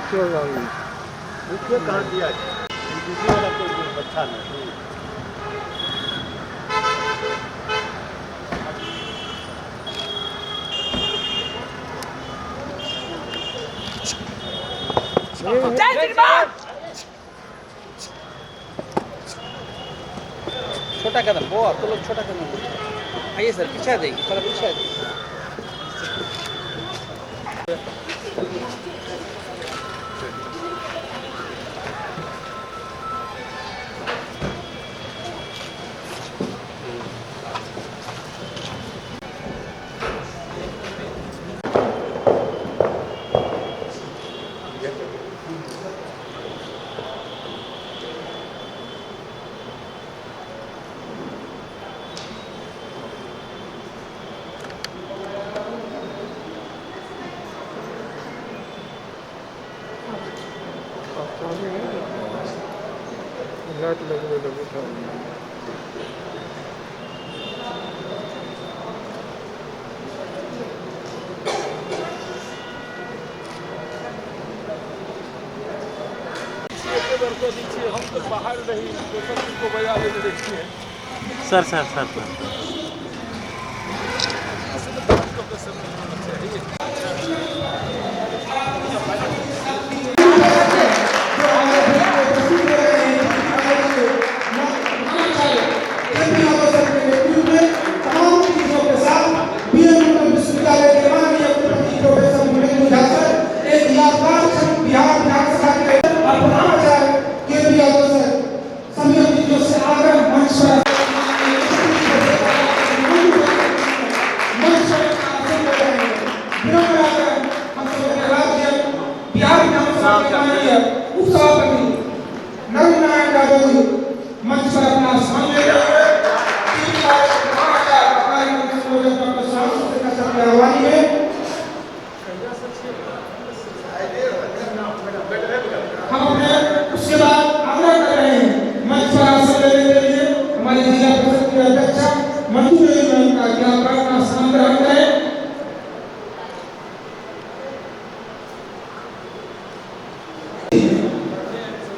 मुख्य कहाँ दिया दूसरे वाला कोई अच्छा नहीं छोटा कदम वो आप तो लोग छोटा कदम आइए सर पीछे देंगे थोड़ा पीछे आ जाइए। हम तो बाहर नहीं को बजा लेने देखिए sir sir sir sir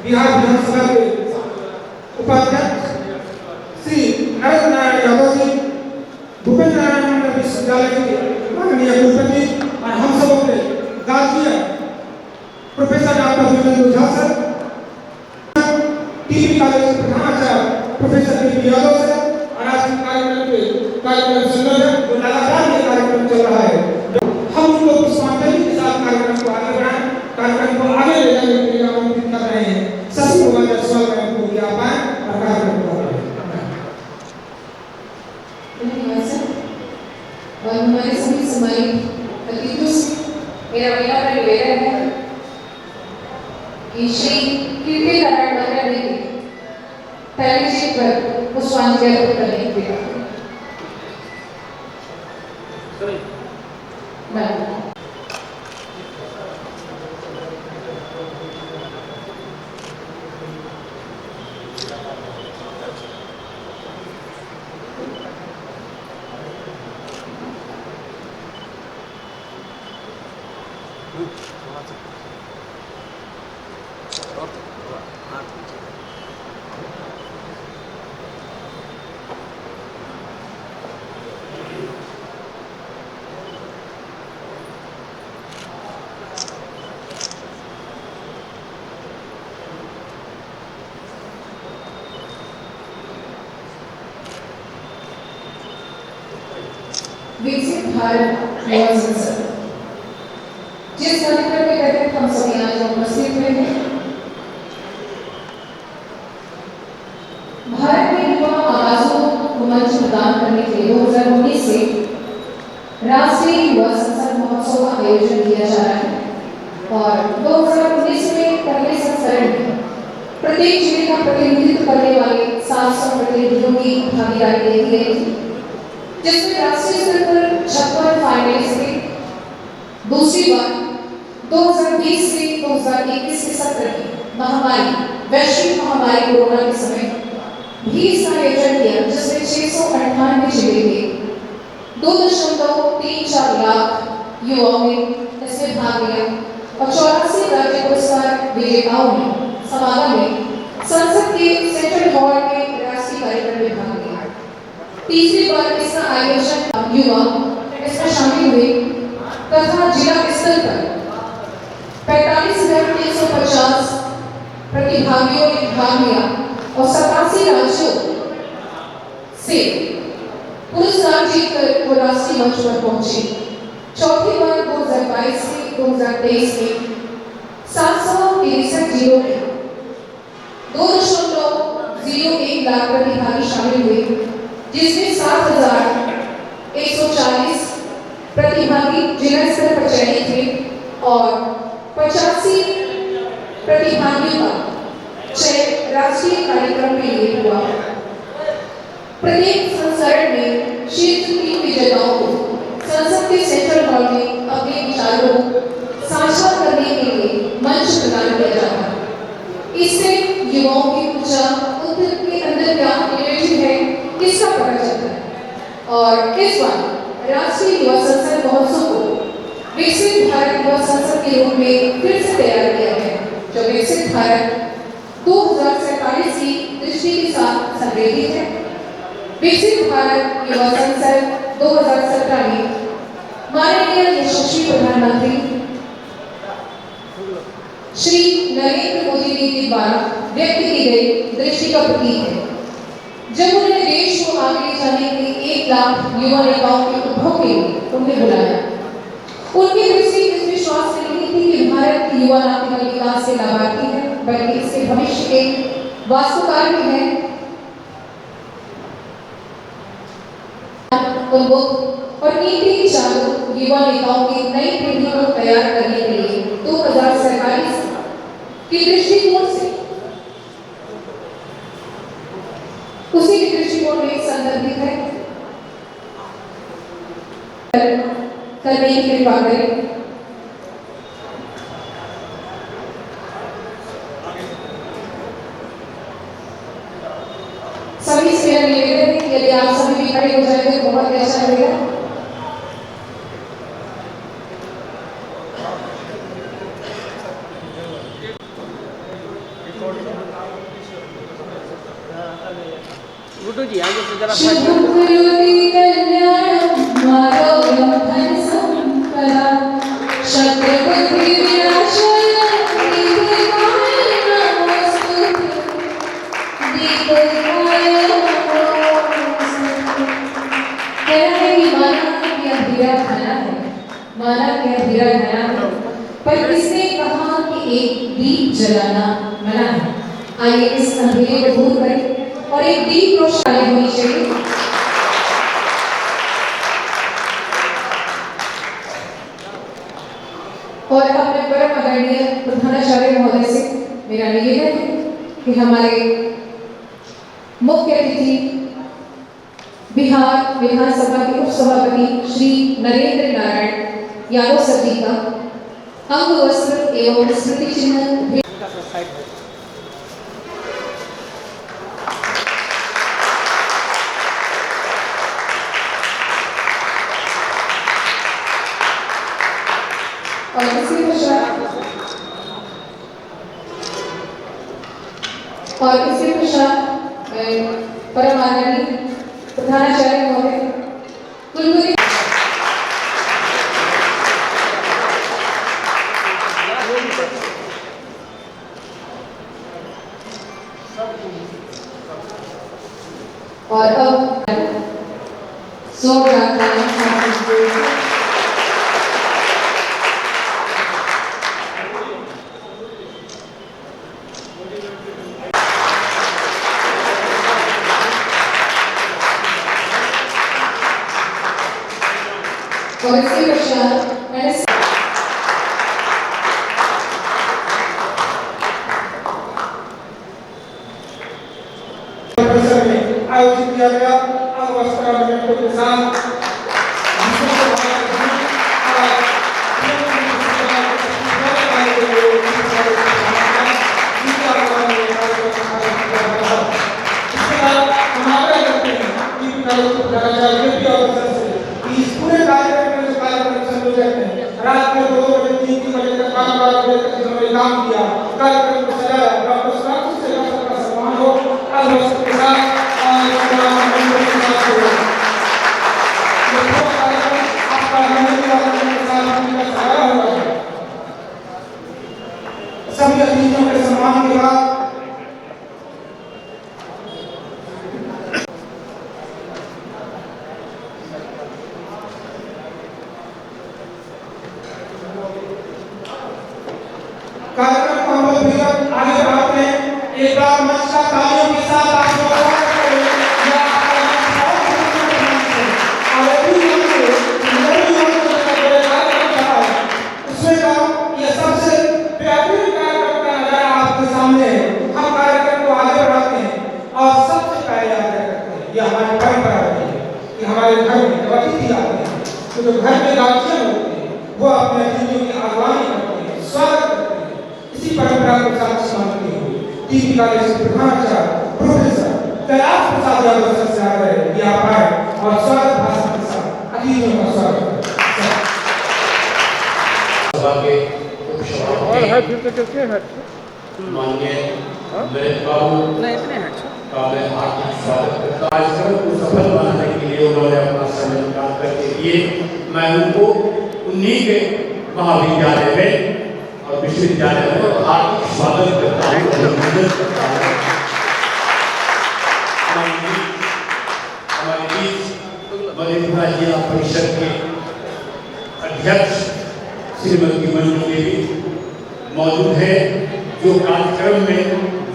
Bihar विधानसभा के उपाध्यक्ष श्री नरेंद्र नारायण यादव जी, भूपेंद्र नारायण मंडल विश्वविद्यालय के माननीय कुलपति और हम सबों के guardian professor doctor Virendra Jha sir, TB college के प्रधानाचार्य प्रोफेसर के यादव सर और आज कार्यक्रम संयोजक जो लगातार ये कार्यक्रम चल रहा है, हम उनको पुष्पांजलि के साथ कार्यक्रम को आगे बढ़ाएं, कार्यक्रम को आगे ले जाने के लिए आमंत्रित कर रहे हैं। सभी लोग स्वागत को ज्ञापन और कार्यक्रम को और हमारे सभी समाई अतिथियों से मेरा विनम्र निवेदन है कि श्री कीर्ति नारायण महाराज जी पहले जी पर पुष्पांजलि अर्पित करने के लिए विकसित भारत युवा संसद जिस कार्यक्रम के तहत हम सभी आज उपस्थित हुए हैं, भारत में युवा आवाजों को मंच प्रदान करने के लिए 2019 से राष्ट्रीय युवा संसद महोत्सव का आयोजन किया जा रहा है और 2019 में पहले संस्करण में प्रत्येक जिले का प्रतिनिधित्व करने वाले 700 प्रतिनिधियों की भागीदारी देखी गई थी, जिसमें राष्ट्रीय स्तर पर 56 फाइनलिस्ट थे। दूसरी बार 2020 से 2021 के सत्र की महामारी वैश्विक महामारी कोरोना के समय भी इसका आयोजन किया, जिसमें 698 जिले के 2.34 लाख युवाओं ने इसमें भाग लिया और 84 राज्य पुरस्कार विजेताओं ने समागम में संसद के सेंट्रल हॉल में राष्ट्रीय कार्यक्रम में भाग लिया। तीसरी बार इसका आयोजन युवा इसमें शामिल हुए तथा जिला स्तर पर 45,350 प्रतिभागियों ने भाग लिया और 87 राज्यों से पुरस्कार जीतकर वो राष्ट्रीय मंच पर पहुंचे। चौथी बार 2022 से 2023 में 763 जिलों में 2.01 लाख प्रतिभागी शामिल हुए, जिसमें 7,140 प्रतिभागी जिला स्तर पर चयनित हुए और 85 प्रतिभागियों का चयन राष्ट्रीय कार्यक्रम के लिए हुआ। प्रत्येक संस्करण में शीर्ष 3 विजेताओं को संसद के सेंट्रल हॉल में अपने विचारों को साझा करने के लिए मंच प्रदान किया जाता है। इससे युवाओं की ऊर्जा, उनके अंदर क्या क्रिएटिव है, इसका पता चलता है। और इस बार राष्ट्रीय युवा संसद महोत्सव को विकसित भारत युवा संसद के रूप में फिर से तैयार किया गया, जो विकसित भारत 2047 की दृष्टि के साथ संरेखित है। विकसित भारत युवा संसद 2017 में माननीय यशस्वी प्रधानमंत्री श्री नरेंद्र मोदी जी के द्वारा व्यक्त की गई दृष्टि का प्रतीक है, जब उन्होंने देश को आगे ले जाने के लिए 1 लाख युवा नेताओं के उद्भव के लिए उन्हें बुलाया। उनकी दृष्टि इस विश्वास से नहीं थी कि भारत की युवा न केवल विकास के लाभार्थी है, बल्कि इसके भविष्य के वास्तुकार भी है। और नीति चालू युवा नेताओं की नई पीढ़ी को तैयार करने के लिए 2047 की दृष्टिकोण से उसी की दृष्टिकोण में संदर्भित है। करने की कृपा करें। सभी से मेरा निवेदन है कि यदि आप सभी भी खड़े हो जाएंगे तो बहुत अच्छा लगेगा। गुड्डू जी आगे से जरा पर किसने कहा कि एक दीप जलाना मना है। आइए इस अंधेरे को दूर करें और एक दीप रोशनी होनी चाहिए। और अपने परम आदरणीय प्रधानाचार्य महोदय से मेरा निवेदन है कि हमारे मुख्य अतिथि बिहार विधानसभा के उपसभापति श्री नरेंद्र नारायण यादव सर जी का अंग वस्त्र एवं स्मृति चिन्ह और इसके पश्चात परम आदरणीय प्रधानाचार्य महोदय कुलगुरु और अब और इसके पश्चात आयोजित किया गया अंग वस्त्र के साथ पूरे कार्यक्रम में रात में 2 बजे 3 बजे तक काम किया, कार्यक्रम को सजाया। डॉक्टर सुराग से सबका सम्मान हो, आज के साथ सभी अतिथियों के सम्मान के बाद कार्यक्रम को हम लोग आगे बढ़ाते हैं। एक बार मंच का तालियों के साथ आप लोग उसमें का ये सबसे बेहतरीन कार्यक्रम का नजारा आपके सामने है। हम कार्यक्रम को आगे बढ़ाते हैं और सबसे पहले आगे करते हैं। ये हमारी परंपरा रही है कि हमारे घर में जब अतिथि आते हैं तो जो घर में गार्जियन होते हैं वो अपने अतिथियों की आगवानी करते हैं, स्वागत करते हैं। इसी परंपरा को साक्षी मानते हुए टीवी कॉलेज के प्रधानाचार्य प्रोफेसर कैलाश प्रसाद यादव सर से आ रहे हैं। आप आए और स्वागत भाषण के साथ अतिथियों का स्वागत करें। सभा के उपसभापति माननीय नरेंद्र बाबू का मैं हार्दिक स्वागत करता हूं। कार्यक्रम को सफल बनाने के लिए उन्होंने अपना समय निकाल करके दिए। मैं उनको उन्हीं के महाविद्यालय में और विश्वविद्यालय में हार्दिक स्वागत करता हूँ, अभिनंदन करता हूँ। हमारे बीच मधेपुरा जिला परिषद के अध्यक्ष श्रीमती मंजू देवी मौजूद है, जो कार्यक्रम में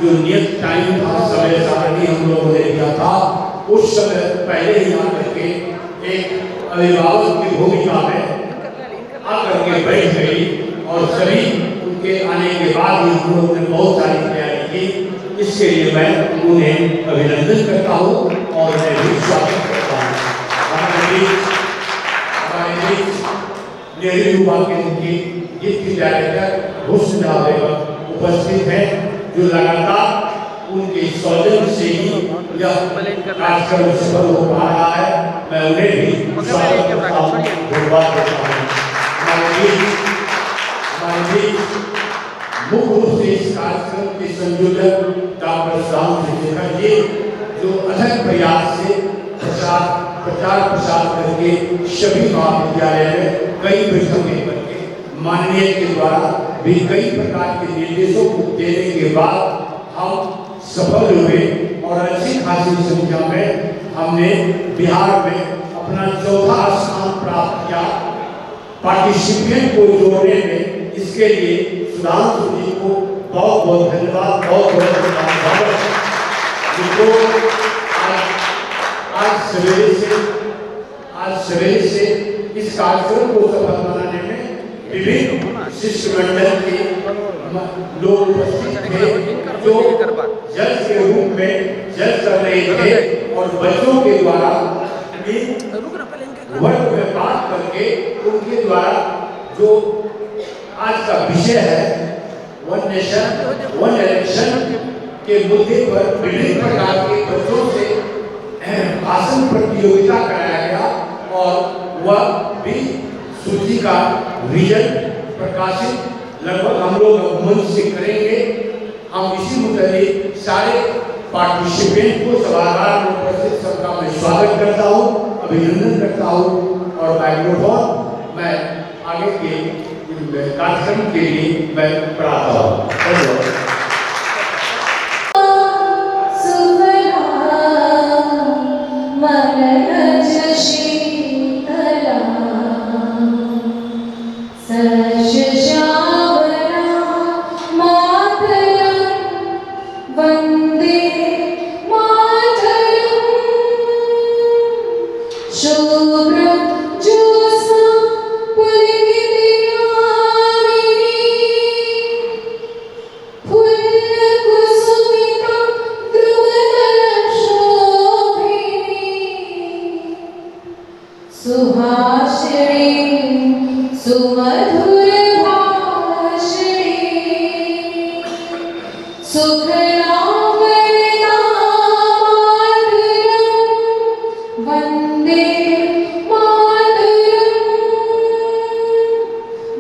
जो नियत टाइम था, समय सारणी हम लोगों ने दिया था, उस समय पहले ही आकर के एक अभिभावक की भूमिका में आकर के बैठ गई और सभी उनके आने के बाद ही हम लोगों ने बहुत सारी तैयारी की। इसके लिए मैं उन्हें अभिनंदन करता हूँ और मैं भी स्वागत करता हूँ। हमारे बीच नेहरू युवा केंद्र की डिप्टी डायरेक्टर हुस्न उपस्थित हैं, जो लगातार उनके सौजन्य से ही यह कार्यक्रम सफल हो पा रहा है। मैं उन्हें भी स्वागत करता हूँ, धन्यवाद देता हूँ। हमारे बीच मुख्य रूप से इस कार्यक्रम के संयोजक डॉक्टर श्यामशेखर जी, जो अथक प्रयास से प्रचार प्रसार करके सभी महाविद्यालय में कई बैठकें करके माननीय के द्वारा भी कई प्रकार के निर्देशों को देने के बाद हम सफल हुए और अच्छी खासी संख्या में हमने बिहार में अपना चौथा स्थान प्राप्त किया। पार्टिसिपेंट को जोड़ने में इसके लिए सुधांशु जी को बहुत बहुत धन्यवाद, बहुत बहुत धन्यवाद। आज सवेरे से इस कार्यक्रम को सफल बनाने में विभिन्न शिष्टमंडल के लोग उपस्थित थे, जो जज के रूप में जज कर रहे थे और बच्चों के द्वारा वर्ग में बात करके उनके द्वारा जो आज का विषय है वन नेशन वन इलेक्शन के मुद्दे पर विभिन्न प्रकार के बच्चों से भाषण प्रतियोगिता कराया गया और वह भी सूची का विजन प्रकाशित लगभग हम लोग मंच से करेंगे। हम इसी मुताबिक सारे पार्टिसिपेंट को सभागार में उपस्थित सबका मैं स्वागत करता हूँ, अभिनंदन करता हूँ और माइक्रोफोन मैं आगे के कार्यक्रम के लिए मैं पढ़ाता हूँ। धन्यवाद।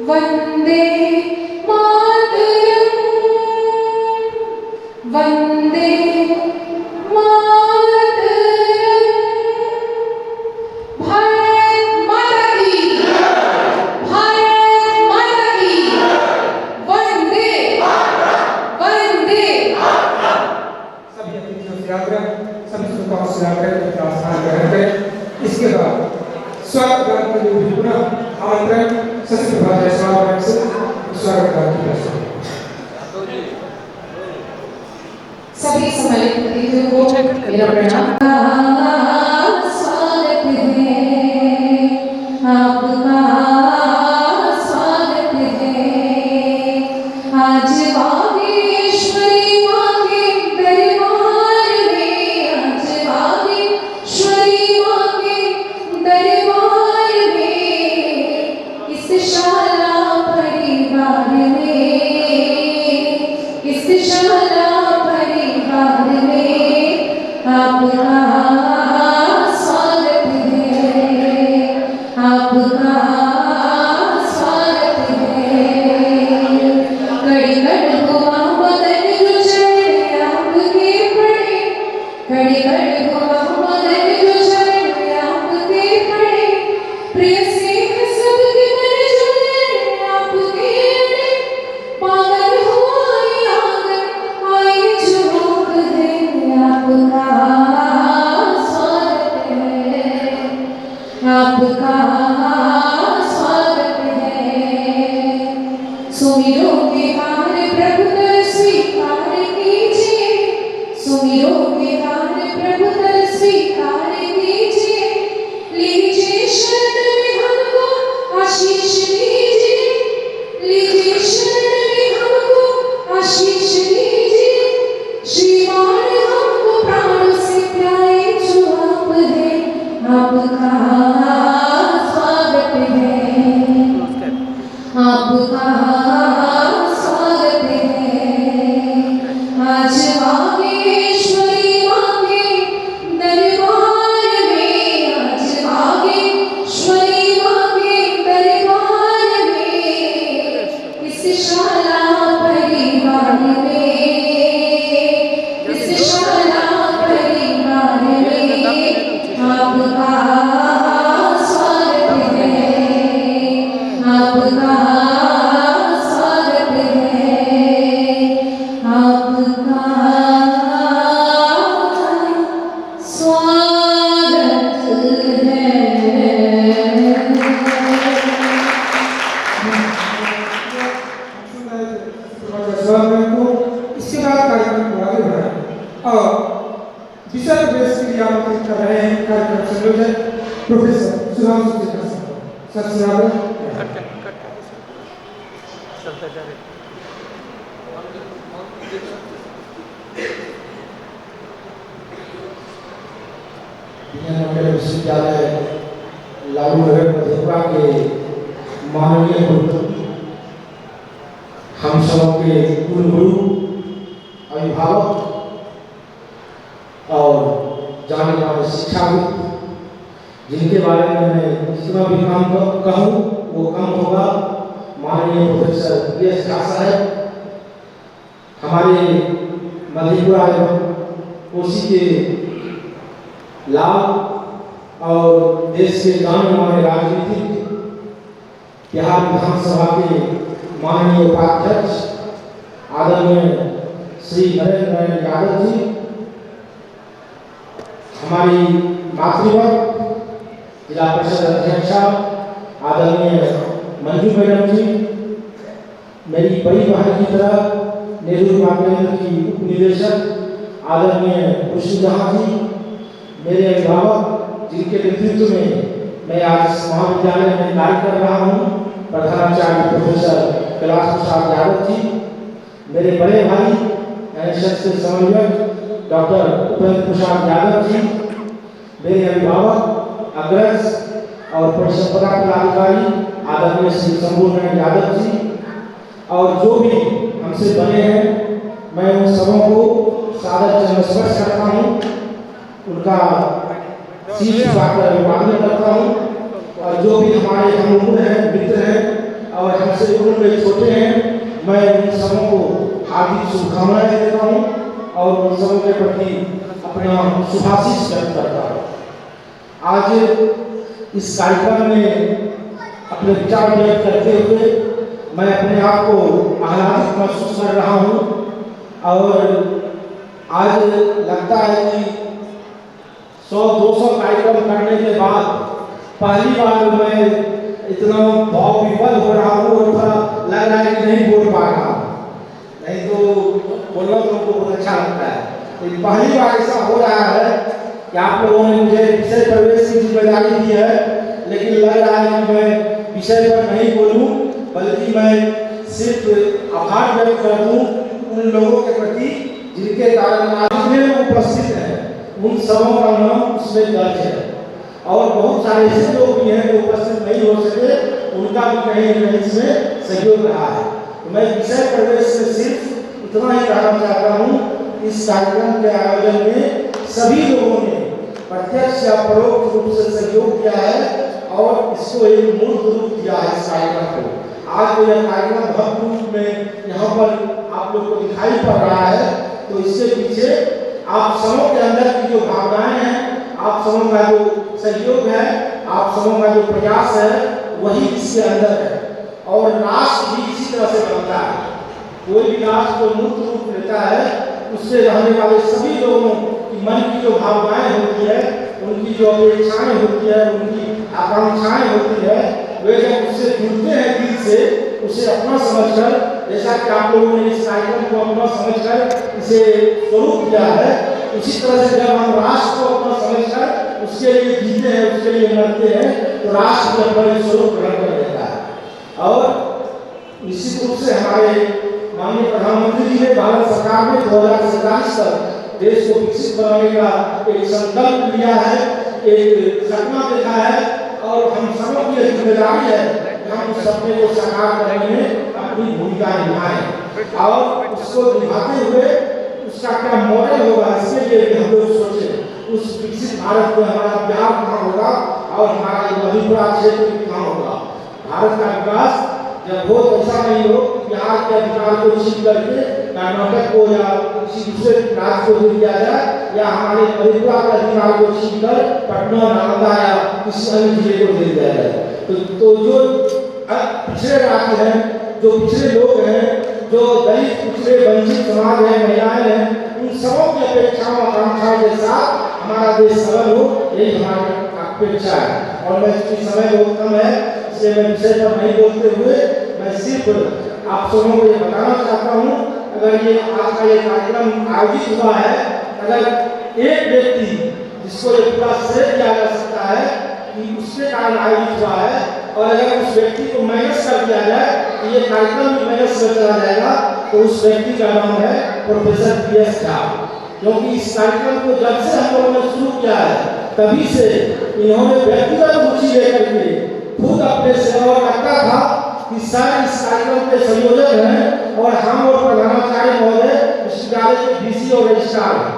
वंदे मातरम। ग्रहण के लिए पुनः आमंत्रण सचिव प्रभा जायसवाल से स्वागत करते हैं। सभी सम्मानित अतिथियों को मेरा प्रणाम। स्वागत है आपका, स्वागत है आज बागेश्वरी माँ के दरबार में, आज बागेश्वरी माँ के दरबार में, इस शाला परिवार में, इस शाला परिवार में आपका स्वागत है, आपका स्वागत है। कड़ी कड़ हुआ बदन जो चढ़े आपके पड़े, कड़ी कड़ हुआ बदन जो चढ़े आपके पड़े, प्रिय से सबके मन जुड़े आपके अड़े, पागल हुआ आंगन आए झुमक है आपका स्वागत है, आपका स्वागत है। सुमिरो के हार प्रभु कर स्वीकार कीजिए, सुमिरो के हार प्रभु कर स्वीकार कीजिए, लीजिए शरण में हमको आशीष दीजिए, लीजिए शरण में हमको आशीष दीजिए, श्रीमान हमको प्राण से प्यारे जो आप हैं, आपका स्वागत है, आपका स्वागत है आज बागेश्वरी माँ के दरबार में, आज बागेश्वरी माँ के दरबार में, इस शाला परिवार में, इस शाला परिवार में आपका स्वागत है, आपका स्वागत है, आपका स्वागत इसके बाद कार्यक्रम को आगे बढ़ाएं और दिशा निर्देश के लिए आमंत्रित कर रहे हैं कार्यक्रम संयोजक प्रोफेसर सुधांशु जी सर सुनाकर विश्वविद्यालय लागू नगर मधेपुरा के माननीय गुरु, हम सब के कुलगुरु, अभिभावक और जाने माने शिक्षाविद, जिनके बारे में मैं जितना भी काम कहूँ वो कम होगा, माननीय प्रोफेसर एस झा साहब, हमारे मधेपुरा एवं कोसी के लाभ और देश के जाने माने राजनीतिक बिहार विधानसभा के माननीय उपाध्यक्ष आदरणीय श्री नरेंद्र यादव जी, हमारी मातृवर्ग जिला परिषद अध्यक्षा आदरणीय मंजू मैडम जी, मेरी बड़ी बहन की तरह नेहरू युवा केंद्र की उप निदेशक आदरणीय खुशी जहां जी, मेरे अभिभावक जिनके नेतृत्व में मैं आज इस महाविद्यालय में कार्य कर रहा हूँ, प्रधानाचार्य प्रोफेसर कैलाश प्रसाद यादव जी, मेरे बड़े भाई एनएसएस के समन्वयक डॉक्टर उपेंद्र प्रसाद यादव जी, मेरे अभिभावक अग्रज और परिसंपदा पदाधिकारी आदरणीय श्री शंभूनारायण यादव जी, और जो भी हमसे बने हैं, मैं उन सबों को सादर नमस्कार करता हूँ, उनका शीश झुकाकर अभिवादन करता हूँ, और जो भी हमारे हम उम्र हैं, मित्र हैं और हमसे उम्र में छोटे हैं, मैं उन सबों को हार्दिक शुभकामनाएं देता हूँ और उन सबों के प्रति अपना शुभाशीष व्यक्त करता हूँ। आज इस कार्यक्रम में अपने विचार व्यक्त करते हुए मैं अपने आप को आह्लादित महसूस कर रहा हूँ, और आज लगता है कि 100-200 कार्यक्रम करने के बाद पहली बार मैं इतना भाव विफल हो रहा हूँ और थोड़ा लग रहा है कि नहीं बोल पा रहा हूँ, नहीं तो बोलना तो हमको बहुत अच्छा लगता है। तो पहली बार ऐसा हो रहा है कि आप लोगों ने मुझे विषय प्रवेश की जिम्मेदारी दी है, लेकिन लग रहा है कि मैं विषय पर नहीं बोलूं, बल्कि मैं सिर्फ आभार व्यक्त कर दूं उन लोगों के प्रति जिनके कारण आज में उपस्थित हैं। उन सबों का नाम उसमें दर्ज है और बहुत सारे ऐसे लोग भी हैं जो उपस्थित नहीं हो सके, उनका भी कहीं न कहीं इसमें सहयोग रहा है। तो मैं विषय प्रवेश से सिर्फ इतना ही कहना चाहता हूँ, इस कार्यक्रम के आयोजन में सभी लोगों ने प्रत्यक्ष या परोक्ष रूप से सहयोग किया है और इसको एक मूर्त रूप दिया है इस कार्यक्रम को। आज जो यह कार्यक्रम भव्य रूप में यहाँ पर आप लोग को दिखाई पड़ रहा है, तो इसके पीछे आप सबों के अंदर की जो भावनाएं हैं, आप सबों का जो सहयोग है, आप सबों का जो प्रयास है, वही इसके अंदर है। और राष्ट्र भी इसी तरह से बनता है। कोई भी राष्ट्र जो मूर्त रूप लेता है, उससे रहने वाले सभी लोगों की मन की जो भावनाएं होती है, उनकी जो अपेक्षाएं होती है, उनकी आकांक्षाएं होती है, वे जब उससे जुड़ते हैं दिल से, उसे अपना समझकर, जैसा कि आप लोगों ने इस कार्यक्रम को अपना समझकर इसे स्वरूप दिया है, उसी तरह से जब हम राष्ट्र को अपना समझकर उसके लिए जीते हैं, उसके लिए मरते हैं, तो राष्ट्र भी अपना स्वरूप ग्रहण कर लेता है। और निश्चित रूप से हमारे माननीय प्रधानमंत्री जी ने भारत सरकार में 2047 तक देश को विकसित बनाने का एक संकल्प लिया है, एक सपना देखा है और हम सबों की जिम्मेदारी है कि हम उस सपने को साकार करने में अपनी भूमिका निभाएं और उसको निभाते हुए उसका क्या मॉडल होगा, इसके लिए भी हम लोग सोचें। उस विकसित भारत में हमारा प्यार कहाँ होगा और हमारा मधेपुरा क्षेत्र कहाँ होगा। भारत का विकास जब हो ऐसा नहीं हो बिहार के अधिकार को छीन करके कर्नाटक को या किसी दूसरे राज्य को दे दिया जाए, या हमारे मधेपुरा के अधिकार को छीन कर पटना, नालंदा या किसी अन्य जिले को दे दिया जाए। तो जो पिछड़े राज्य हैं, जो पिछड़े लोग हैं, जो दलित पिछड़े वंचित समाज है, महिलाएं हैं, उन सबों की अपेक्षाओं आकांक्षाओं के साथ हमारा देश सबल हो, यही हमारी अपेक्षा है। और मैं इसकी समय बहुत कम है, इसलिए मैं विषय पर नहीं बोलते हुए मैं सिर्फ आप सबों को ये बताना चाहता हूँ, अगर ये आज का ये कार्यक्रम आयोजित हुआ है, अगर एक व्यक्ति जिसको ये पूरा श्रेय दिया जा सकता है कि उसके कारण आयोजित हुआ है, और अगर उस व्यक्ति को माइनस कर दिया जाए कि ये कार्यक्रम भी माइनस में चला जाएगा, तो उस व्यक्ति का नाम है प्रोफेसर पीएस झा। क्योंकि इस कार्यक्रम को जब से हम लोगों ने शुरू किया है, तभी से इन्होंने व्यक्तिगत रुचि लेकर के खुद अपने सेवा करता था कि सर इस कार्यक्रम के संयोजक हैं और हम और प्रधानाचार्य महोदय विश्वविद्यालय के डीसी और रजिस्ट्रार हैं।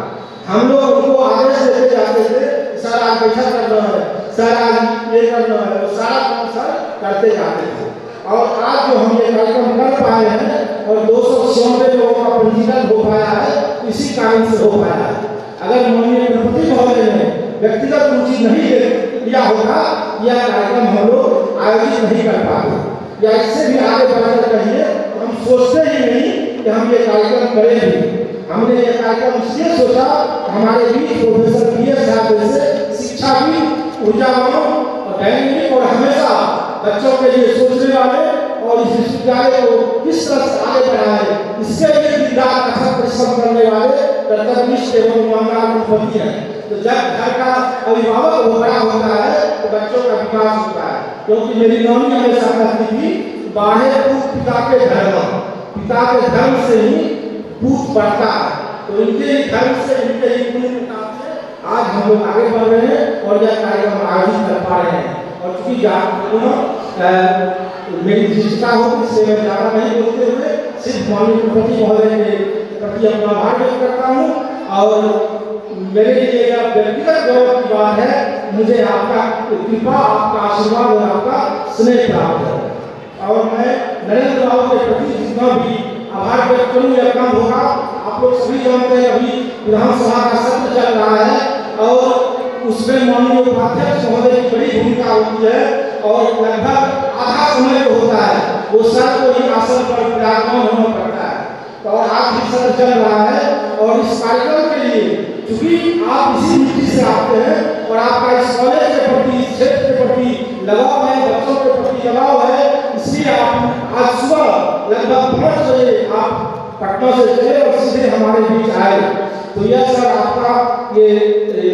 हम लोग उनको आदेश देते जाते थे, सर आज बैठक करना है, सर आज ये करना है, तो सारा काम सर करते जाते थे। और आज जो हम ये कार्यक्रम कर पाए हैं और 296 लोगों का पंजीकरण हो पाया है, इसी कारण से हो पाया है। अगर माननीय गणपति महोदय ने व्यक्तिगत रुचि नहीं लिया होगा, यह कार्यक्रम हम लोग आयोजित नहीं कर पाते, या इससे भी आगे बढ़कर कहिए हम सोचते ही नहीं कि हम ये कार्यक्रम करेंगे। हमने ये कार्यक्रम इसलिए सोचा, हमारे बीच प्रोफेसर पीएस झा जैसे शिक्षाविद, ऊर्जावान और डायनेमिक और हमेशा बच्चों के लिए सोचने वाले और इस विश्वविद्यालय को किस तरह से आगे बढ़ाए, इसके लिए दिन रात अथक परिश्रम करने वाले कर्तव्यनिष्ठ एवं ईमानदार कुलपति हैं। तो जब घर का अभिभावक बड़ा होता है तो बच्चों का विकास होता है। क्योंकि मेरी नानी हमेशा कहती थी, बाढ़े पूत पिता के धर्म, पिता के धर्म से ही पूत बढ़ता है। तो इनके धर्म से, इनके ही पुण्य प्रताप से आज हम लोग आगे बढ़ रहे हैं और यह कार्यक्रम आयोजित कर पा रहे हैं। और चूंकि मेरी विशिष्टता होगी, इससे मैं ज़्यादा नहीं बोलते हुए सिर्फ माननीय कुलपति महोदय के प्रति अपना आभार व्यक्त करता हूँ। और मेरे लिए यह व्यक्तिगत गौरव की बात है, मुझे आपका कृपा, आपका आशीर्वाद और आपका स्नेह प्राप्त है। और मैं नरेंद्र बाबू के प्रति जितना भी आभार व्यक्त करूँ यह कम होगा। आप लोग सभी जानते हैं अभी विधानसभा का सत्र चल रहा है और उसमें माननीय उपाध्यक्ष महोदय की बड़ी भूमिका होती है और लगभग आधा समय जो होता है वो सर को ही आसन पर विराजमान होना पड़ता है। तो आज भी सत्र चल रहा है और इस कार्यक्रम के लिए क्योंकि आप इसी मिट्टी से आते हैं और आपका इस कॉलेज के प्रति, इस क्षेत्र के प्रति लगाव है, बच्चों के प्रति लगाव है, इसलिए आप आज सुबह लगभग 5 बजे आप पटना से चले और सीधे हमारे बीच आए। तो यह सर आपका ये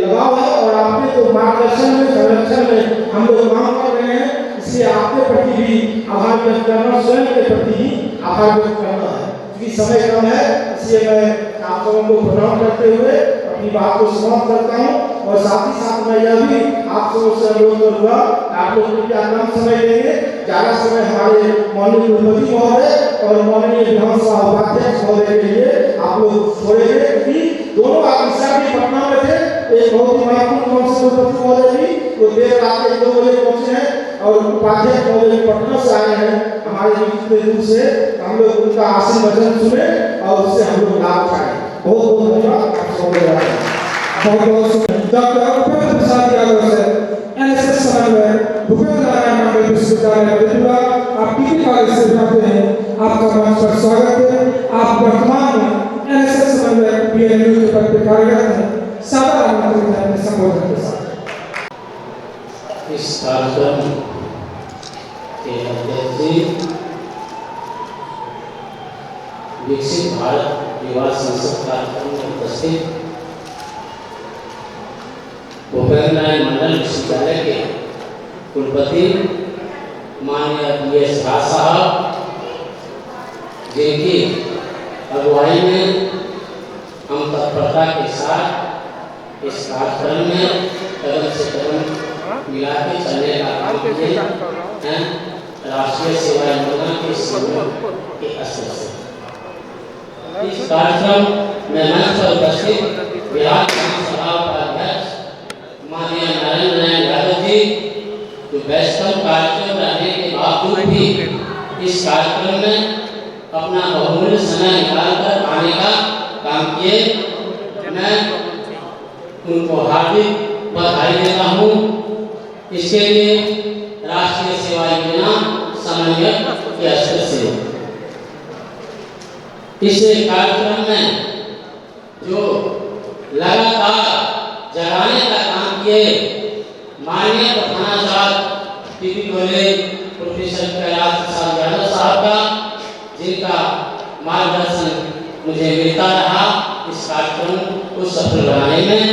लगाव है और आपके जो मार्गदर्शन में, संरक्षण में हम लोग काम कर रहे हैं, इसलिए आपके प्रति भी आभार व्यक्त करना, स्वयं के प्रति ही आभार व्यक्त करना है। क्योंकि समय कम है, इसलिए मैं आप लोगों को प्रणाम करते हुए अपनी बात को समाप्त करता हूँ और साथ ही साथ मैं यह भी आप सबों से अनुरोध करूँगा, आप लोग कृपया कम समय देंगे, ज़्यादा समय हमारे माननीय कुलपति महोदय और माननीय विधानसभा उपाध्यक्ष महोदय के लिए आप लोग छोड़ेंगे, क्योंकि दोनों ऑफिसर भी पटना में थे। एक बहुत ही महत्वपूर्ण कुलपति महोदय भी वो देर रात 1-2 बजे पहुँचे हैं और उपाध्यक्ष महोदय पटना से आए हैं हमारे बीच में दूर से। हम लोग उनका आशीर्वाद वचन सुने और उससे हम लोग लाभ उठाए। बहुत बहुत धन्यवाद आप सबको। बहुत बहुत doctor Upendra Prasad Yadav sir, NSS समन्वय, भूपेंद्र नारायण मंडल विश्वविद्यालय बेतुआ, आप टीपी कॉलेज से जाते हैं, आपका मंच पर स्वागत है। आप वर्तमान में एनएसएस समन्वय बीएनयू के पद पर कार्यरत हैं। सादर आमंत्रित हैं अपने संबोधन के साथ। इस कार्यक्रम के अध्यक्ष जी विकसित भारत युवा संसद कार्यक्रम में उपस्थित भूपेंद्र नारायण मंडल विश्वविद्यालय के कुलपति माननीय PS राज साहब, जिनकी अगुवाई में हम तत्परता के साथ इस कार्यक्रम में कदम से कदम मिला के चलने का काम किए हैं, राष्ट्रीय सेवा योजना के के असर से इस कार्यक्रम में मंच पर उपस्थित बिहार विधानसभा उपाध्यक्ष माननीय नरेंद्र नारायण यादव जी, जो व्यस्तम कार्यक्रम रहने के बावजूद भी इस कार्यक्रम में अपना बहुमूल्य समय निकालकर आने का काम किए, मैं उनको हार्दिक बधाई देता हूँ। इसके लिए राष्ट्रीय सेवा योजना समन्वयक के स्तर से इस कार्यक्रम में जो लगातार जगाने का काम किए माननीय प्रधानाचार्य TP college professor Kailash Prasad Yadav साहब का, जिनका मार्गदर्शन मुझे मिलता रहा इस कार्यक्रम को सफल बनाने में।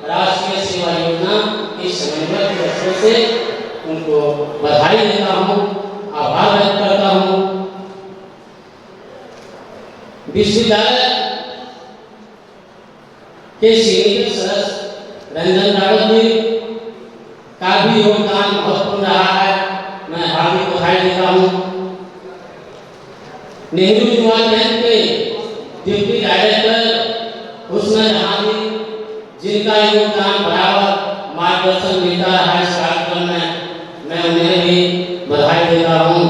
राष्ट्रीय सेवा योजना के समन्वय के स्तर से उनको बधाई देता हूँ, आभार व्यक्त करता हूँ। विश्वविद्यालय के सीनियर सदस्य रंजन रावत जी का भी योगदान महत्वपूर्ण रहा है, मैं हार्दिक बधाई देता हूँ। नेहरू युवा केंद्र के डिप्टी डायरेक्टर हुस्न जहां जी, जिनका योगदान बराबर मार्गदर्शन मिलता रहा इस कार्यक्रम में, मैं उन्हें भी बधाई देता हूँ।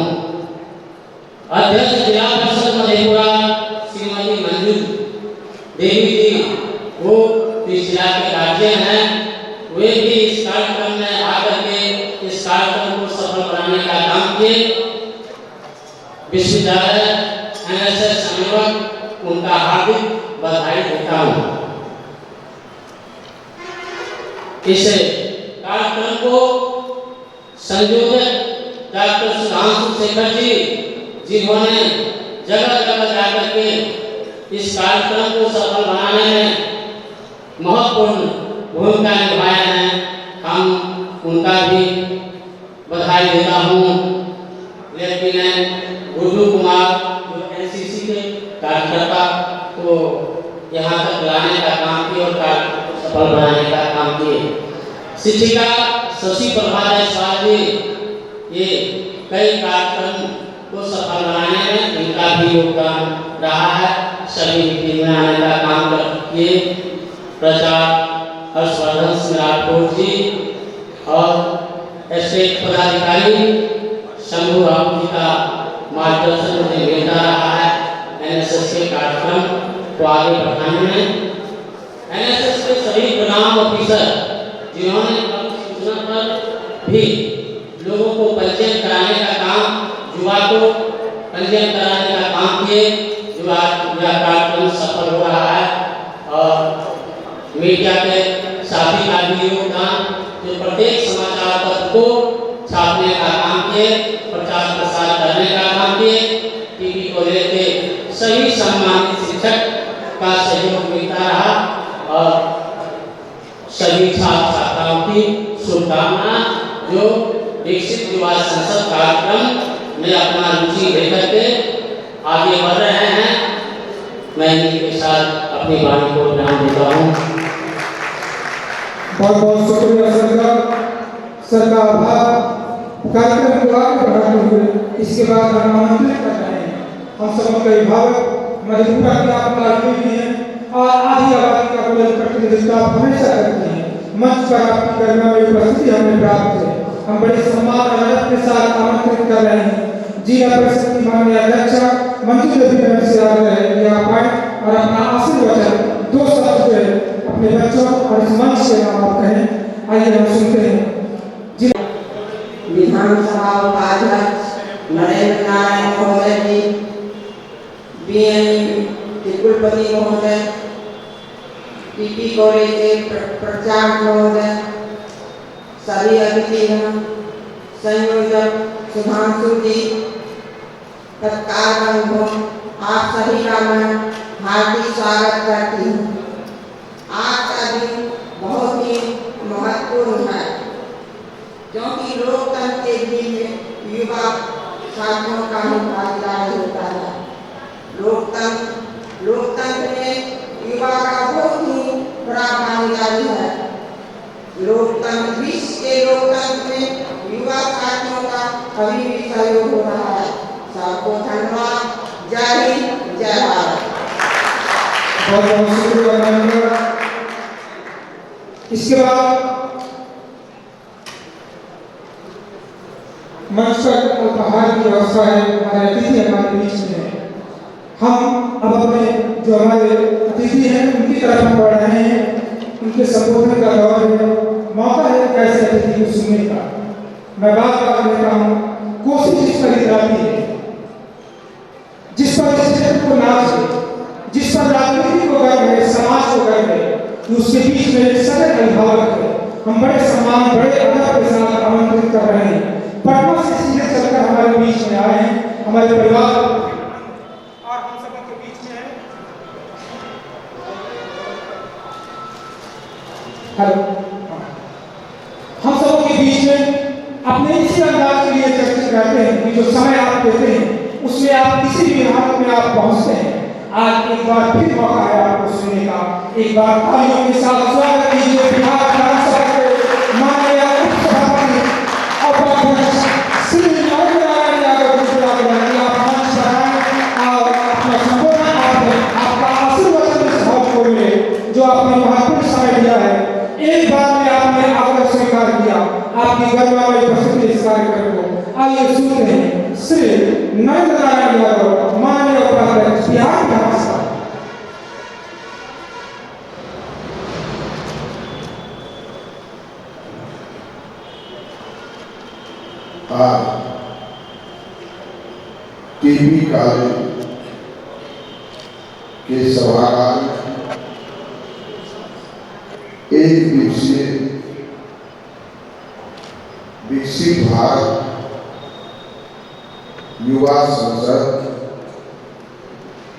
अध्यक्ष जिला परिषद मधेपुरा श्रीमती मंजू देवी जी, वो इस जिला के गार्जियन हैं, वे भी इस कार्यक्रम में आकर के इस कार्यक्रम को सफल बनाने का काम किए। विश्वविद्यालय एनएसएस समन्वयक, उनका हार्दिक बधाई देता हूँ। इस कार्यक्रम को संयोजक डॉक्टर सुधांशु शेखर जी, जिन्होंने जगह जगह जाकर के इस कार्यक्रम को सफल बनाने में महत्वपूर्ण भूमिका निभाया है, हम उनका भी बधाई देता हूँ। लेफ्टिनेंट गुड्डू कुमार, जो एनसीसी के कार्यकर्ता को यहाँ तक लाने का काम किया और सफल बनाने का काम किए। शिक्षिका शशि प्रभा जायसवाल जी, ये कई कार्यक्रम को सफल बनाने में इनका भी योगदान रहा है, सभी मीटिंग में आने का काम किए। प्रचार हर्षवर्धन सिंह राठौर जी और स्टेट पदाधिकारी शंभू राम जी का मार्गदर्शन मुझे मिलता रहा है एनएसएस के कार्यक्रम को आगे बढ़ाने में। एनएसएस के सभी प्रोग्राम ऑफिसर, जिन्होंने सूचना पर भी लोगों को पंजीयन कराने का काम, युवा को पंजीयन कराने का काम किए, युवा कार्यक्रम सफल हो रहा है। और मीडिया के साथी का भी योगदान, जो प्रत्येक समाचार पत्र को छापने का काम किए, प्रचार प्रसार करने का काम किए, टीवी को लेके सभी सम्मानित शिक्षक का सहयोग मिलता रहा और सभी छात्र छात्राओं की शुभकामना जो विकसित युवा संसद कार्यक्रम में अपना रुचि लेकर के आगे बढ़ रहे हैं। मैं इन्हीं के साथ अपनी वाणी को विराम देता हूँ। बहुत बहुत शुक्रिया सर का आभार। कार्यक्रम को आगे बढ़ाते हुए इसके बाद हम आमंत्रित कर रहे हैं हम सब के अभिभावक मधेपुरा के आपका भी हैं और आदि आबादी का पूरा प्रतिनिधित्व आप हमेशा करते हैं। मंच पर आपकी गरिमा में उपस्थिति हमें प्राप्त है। हम बड़े सम्मान और आदर के साथ आमंत्रित कर रहे हैं जिला परिषद की माननीय अध्यक्षा मंजू देवी मैडम से आग्रह है कि आप आए और अपना आशीर्वचन 2 शब्द अपने बच्चों और इस मंच के नाम आप कहें। आइए हम सुनते हैं। विधानसभा उपाध्यक्ष नरेंद्र नारायण महोदय जी, बीएन के कुलपति महोदय, टीपी कॉलेज के प्राचार्य महोदय, सभी अतिथिगण, संयोजक सुधांशु जी, तत्काल बंधु, आप सभी का मैं हार्दिक स्वागत करती हूँ। आज का दिन बहुत ही महत्वपूर्ण है क्योंकि लोकतंत्र के दिन में युवा साथियों का ही भागीदारी होता है। लोकतंत्र में युवा का बहुत ही बड़ा भागीदारी है। लोकतंत्र विश्व के लोकतंत्र में युवा साथियों का अभी भी सहयोग हो रहा है। सबको धन्यवाद। जय हिंद, जय भारत। बहुत बहुत शुक्रिया। इसके बाद मंच पर अल्पाहार की व्यवस्था है। हमारे अतिथि हमारे बीच में है। हम अब अपने जो हमारे अतिथि हैं उनकी तरफ हम बढ़ रहे हैं। उनके संबोधन का दौर है। मौका है कैसे अतिथि को सुनने का। मैं बात करता हूँ कोशिश इस पर इतराती है जिस पर इस क्षेत्र को नाच है, जिस पर राजनीति को गर्व है, समाज को गर्व है, उसके बीच में एक सजग अभिभावक है। हम बड़े सम्मान बड़े अदब के साथ आमंत्रित कर रहे हैं। पटना से सीधे चलकर हमारे बीच में आए हैं। हमारे परिवार और हम सब के बीच में है। हेलो, हम सब के बीच में अपने इसी अंदाज के लिए चर्चित रहते हैं कि जो समय आप देते हैं उसमें आप किसी भी हालत में आप पहुंचते हैं। आज एक बार फिर मौका है आपको सुनने का। एक बार तालियों के साथ स्वागत कीजिए बिहार विधानसभा के माननीय उपसभापति उपाध्यक्ष श्री नरेंद्र नारायण यादव जी को। आप मंच पर आएं और अपना संबोधन आपका आशीर्वाद इस भाव को मिले जो आपने महत्वपूर्ण समय दिया है। एक बार में आपने आग्रह स्वीकार किया। आपकी गरिमा में उपस्थिति इस कार्यक्रम को। आइए सुनते हैं श्री नरेंद्र नारायण यादव माननीय उपाध्यक्ष बिहार विधानसभा। टीबी कॉलेज के सभागार एक विकसित भारत युवा संसद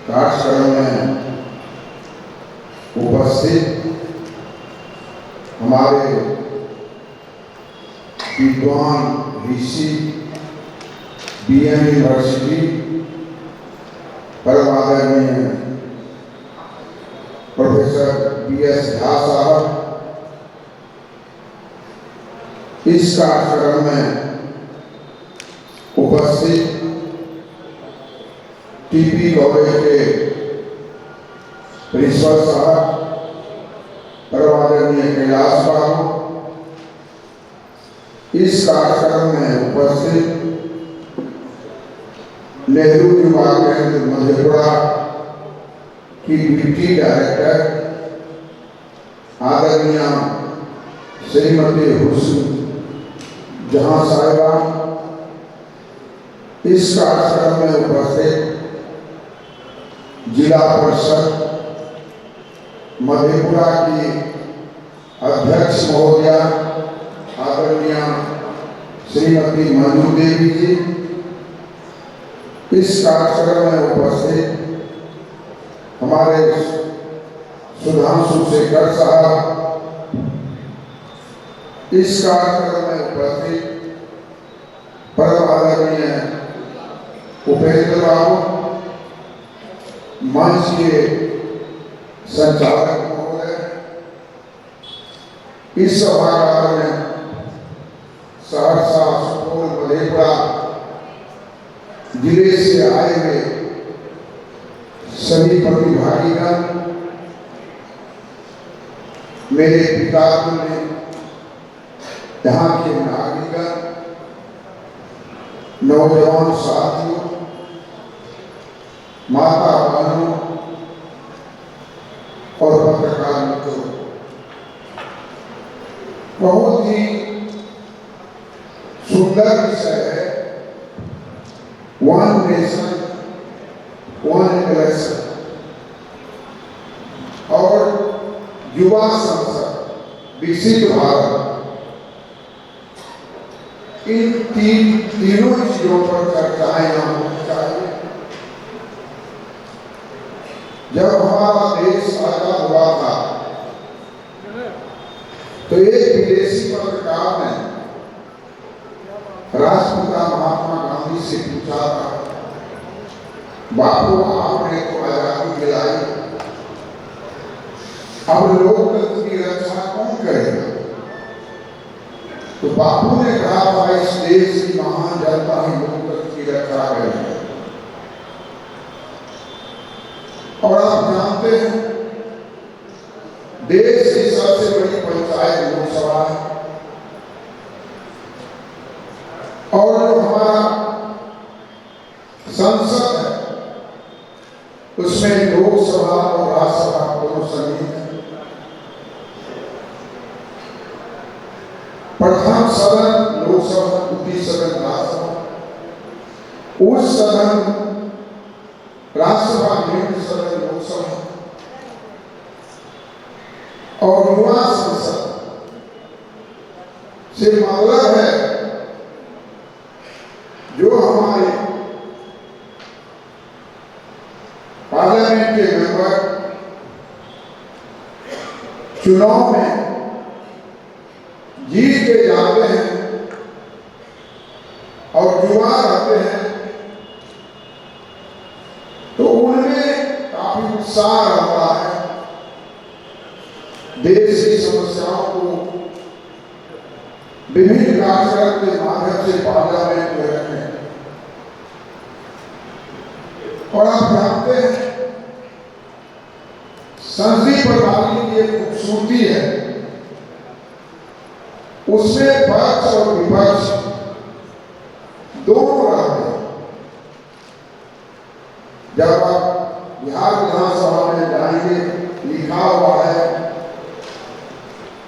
कार्यक्रम में उपस्थित हमारे विद्वान वीसी बीएम यूनिवर्सिटी परमादरणीय प्रोफेसर बीएस झा साहब, इस कार्यक्रम में उपस्थित टीपी कॉलेज के प्रिंसिपल साहब परमादरणीय कैलाश बाबू, इस कार्यक्रम में उपस्थित नेहरू युवा केंद्र मधेपुरा की डिप्टी डायरेक्टर आदरणीय श्रीमती हुस्न जहां साहिबा, इस कार्यक्रम में उपस्थित जिला परिषद मधेपुरा की अध्यक्ष महोदया आदरणीय श्रीमती मंजू देवी जी, इस कार्यक्रम में उपस्थित हमारे सुधांशु शेखर साहब, इस कार्यक्रम में उपस्थित परम आदरणीय उपेंद्र बाबू, मंच के संचालक महोदय, इस सभागार में सहरसा, सुपौल, मधेपुरा जिले से आए हुए सभी प्रतिभागीगण, मेरे पिता ने, यहाँ के नागरिकगण, नौजवान साथियों, माता बहनों और पत्रकार मित्रों, बहुत ही सुंदर विषय है वन नेशन वन इलेक्शन और युवा संसद विकसित भारत, इन तीनों चीजों पर चर्चाएं होनी चाहिए। जब हमारा देश आजाद हुआ था तो एक विदेशी पत्रकार ने राष्ट्रपिता महात्मा गांधी से पूछा था, बापू आपने तो आजादी दिलाई, अब लोकतंत्र की रक्षा कौन करेगा? तो बापू ने कहा था, इस देश की महान जनता ही लोकतंत्र की रक्षा करेगी। और आप जानते हैं देश की सबसे बड़ी पंचायत लोकसभा है, और जो हमारा संसद है उसमें लोकसभा और राज्यसभा दोनों सम्मिलित है। प्रथम सदन लोकसभा, द्वितीय सदन राज्यसभा, उच्च सदन राज्यसभा, निम्न सदन लोकसभा, और युवा संसद से मतलब है जो हमारे पार्लियामेंट के मेंबर चुनाव में जीत के जाते हैं और युवा रहते हैं, तो उनमें काफी उत्साह रहता है देश की समस्याओं को विभिन्न कार्यक्रम के माध्यम से पार्लियामेंट में रखने। और आप जानते हैं संसदीय प्रणाली की एक खूबसूरती है, उसमें पक्ष और विपक्ष दोनों रहते हैं। जब आप बिहार विधानसभा में जाएंगे, लिखा हुआ है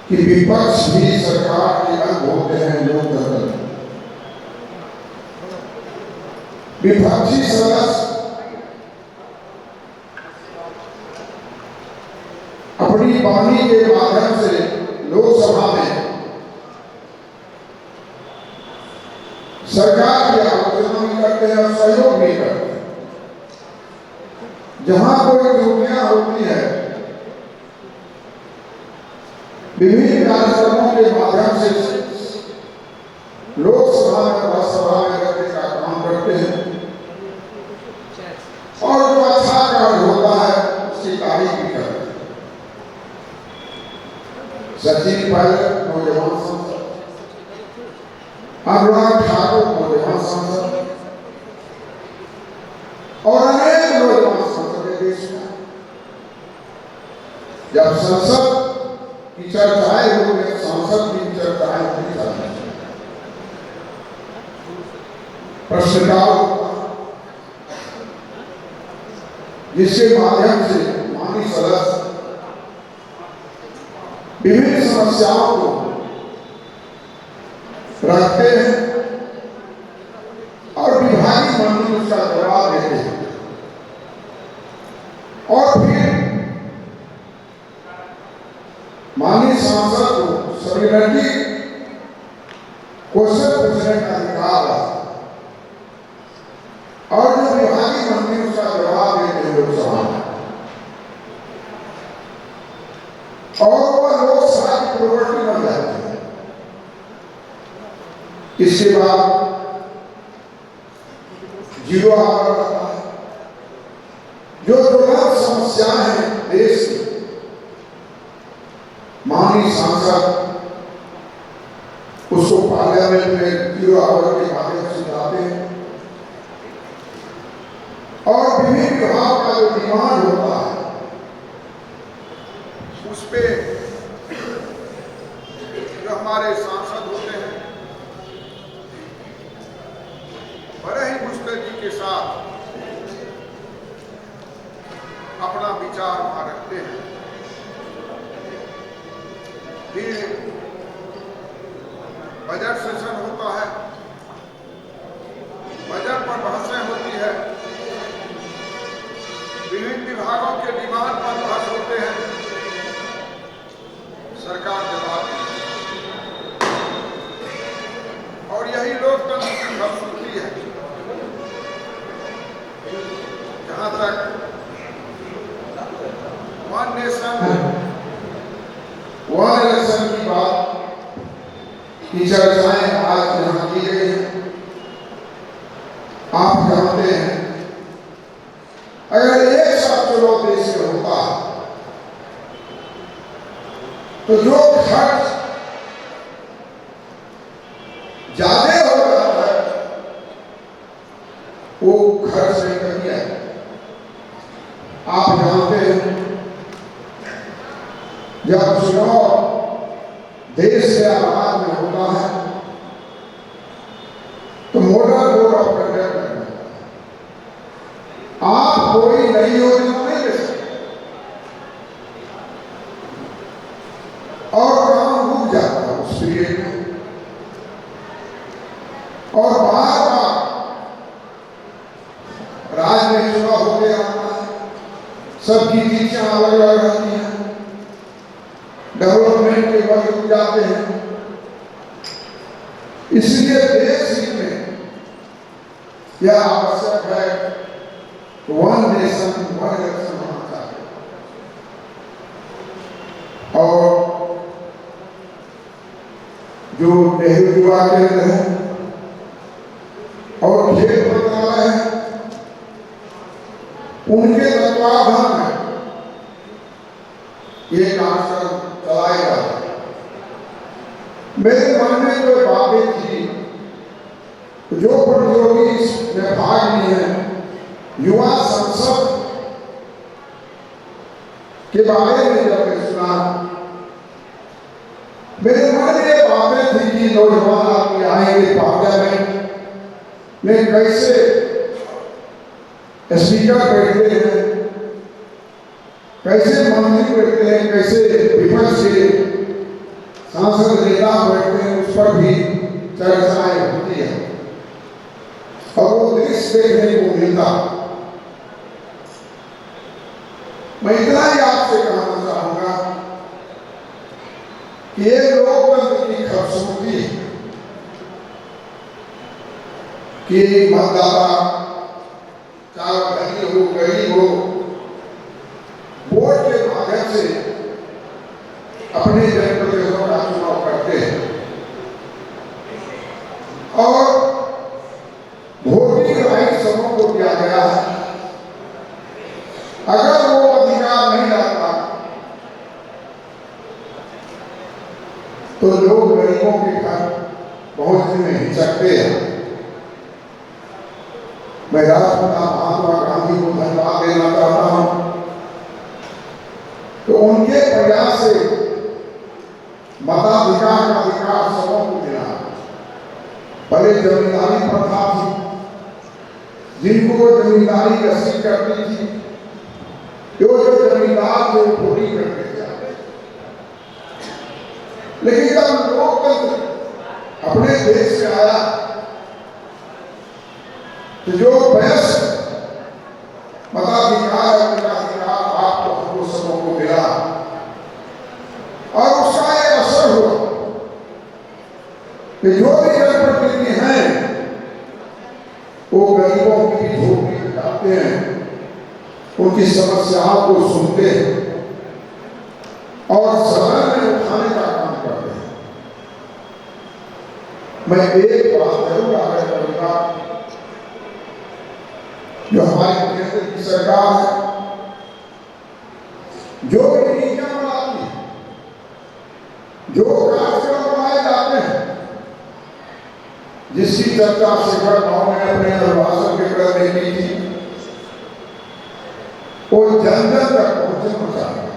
कि विपक्ष भी सरकार के अंग होते हैं लोकतंत्र में। विपक्षी सदस्य अपनी वाणी के माध्यम से लोकसभा में सरकार की आलोचना भी करते हैं और सहयोग भी करते हैं। जहां कोई त्रुटियां होती है, विभिन्न कार्यक्रमों के माध्यम से लोकसभा में राज्यसभा में रखने का काम करते हैं, और जो अच्छा कार्य होता है उसकी तारीफ भी करते हैं। सचिन पायलट नौजवान संसद, अनुराग ठाकुर नौजवान संसद, और अनेक नौजवान संसद देश में। जब संसद की चर्चाएं होंगी, सांसद की चर्चाएं होनी चाहिए। प्रश्नकाल जिसके माध्यम से माननीय सदस्य विभिन्न समस्याओं को रखते हैं और विभागीय मंत्री उसका जवाब देते हैं, और फिर माननीय सांसद डेफिनेटली क्वेश्चन पूछने का अधिकार है और जो विभागीय मंत्री उसका जवाब देते हैं लोकसभा में और वह लोकसभा की प्रॉपर्टी बन जाती है। इसके बाद जीरो आवर रहता है। जो दुर्लभ समस्याएं हैं देश की, माननीय सांसद उसको पार्लियामेंट में जीरो आवर के माध्यम से जाते हैं और विभिन्न विभाग का जो डिमांड होता है उस पे जो हमारे सांसद होते हैं बड़े ही मुस्तैदी के साथ अपना विचार वहां रखते हैं। फिर बजट सेशन होता है, बजट पर बहसें होती है, विभिन्न विभागों के डिमांड पर बहस होते हैं, सरकार जवाब देती है और यही लोकतंत्र की खूबसूरती है। जहां तक वन नेशन वन इलेक्शन की बात की चर्चाएं आज यहाँ की गई हैं, आप जानते हैं अगर एक साथ चुनाव देश में होता तो जो खर्च ज्यादा हो रहा है वो खर्च में कमी है। आप जानते हैं जब चुनाव देश के आबाद में होता है तो मॉडल बोर्ड ऑफ कंडक्ट करना, आप कोई नई योजना नहीं ले सकते और काम रुक जाता है उस पीरियड में और बार बार राज्य में चुनाव हो गया, सबकी चीजें अलग अलग रहती हैं, डेवलपमेंट के वर्ग रुक जाते हैं। इसलिए देश हित में यह आवश्यक है वन नेशन वन इलेक्शन होना चाहिए और जो नेहरू युवा केंद्र है और खेल मंत्रालय है उनके तत्वाधान में ये कार्यक्रम चलाएगा। मेरे मन में जो बातें थी जो प्रतियोगी इसमें भाग लिए हैं, युवा संसद के बारे में जब मैं सुना मेरे मन में ये बातें थी कि नौजवान आदमी आएंगे पार्लियामेंट में, कैसे स्पीकर बैठते हैं, कैसे मंत्री बैठते हैं, कैसे विपक्ष के सांसद नेता बैठते हैं, उस पर भी चर्चाएं होती है और वो दृश्य देखने को मिलता। मैं इतना ही आपसे कहना चाहूंगा कि ये लोकतंत्र की खूबसूरती कि मतदाता चाहे धनी हो गरीब हो वोट के माध्यम से अपने जनप्रतिनिधियों का चुनाव करते हैं और वोटिंग राइट सबों को दिया गया है। अगर वो अधिकार नहीं रहता तो लोग गरीबों के घर पहुंचने में हिचकते हैं। मैं राष्ट्रपिता महात्मा गांधी को धन्यवाद देना चाहता हूं तो उनके प्रयास से मताधिकार का अधिकार सबों को मिला। पहले जमींदारी प्रथा थी, जिनको जमींदारी रसीद करती थी, जो जमींदार थे वो पूरी करते थे। लेकिन जब लोकतंत्र अपने देश में आया तो जो वयस्क मताधिकार आपको हमको सबों को मिला और उसका एक असर हुआ झोपड़ी में जाते हैं, उनकी समस्याओं को सुनते हैं और सदन में उठाने का काम करते हैं। मैं एक बात जरूर आग्रह करूंगा, जो हमारी केंद्र की सरकार है, जो भी नीतियां बनाती है, जो कार्यक्रम बनाए जाते हैं, जिसकी चर्चा शिखर गांव में अपने अभिभाषण के करने की थी, वो जन जन तक पहुंचना चाहिए।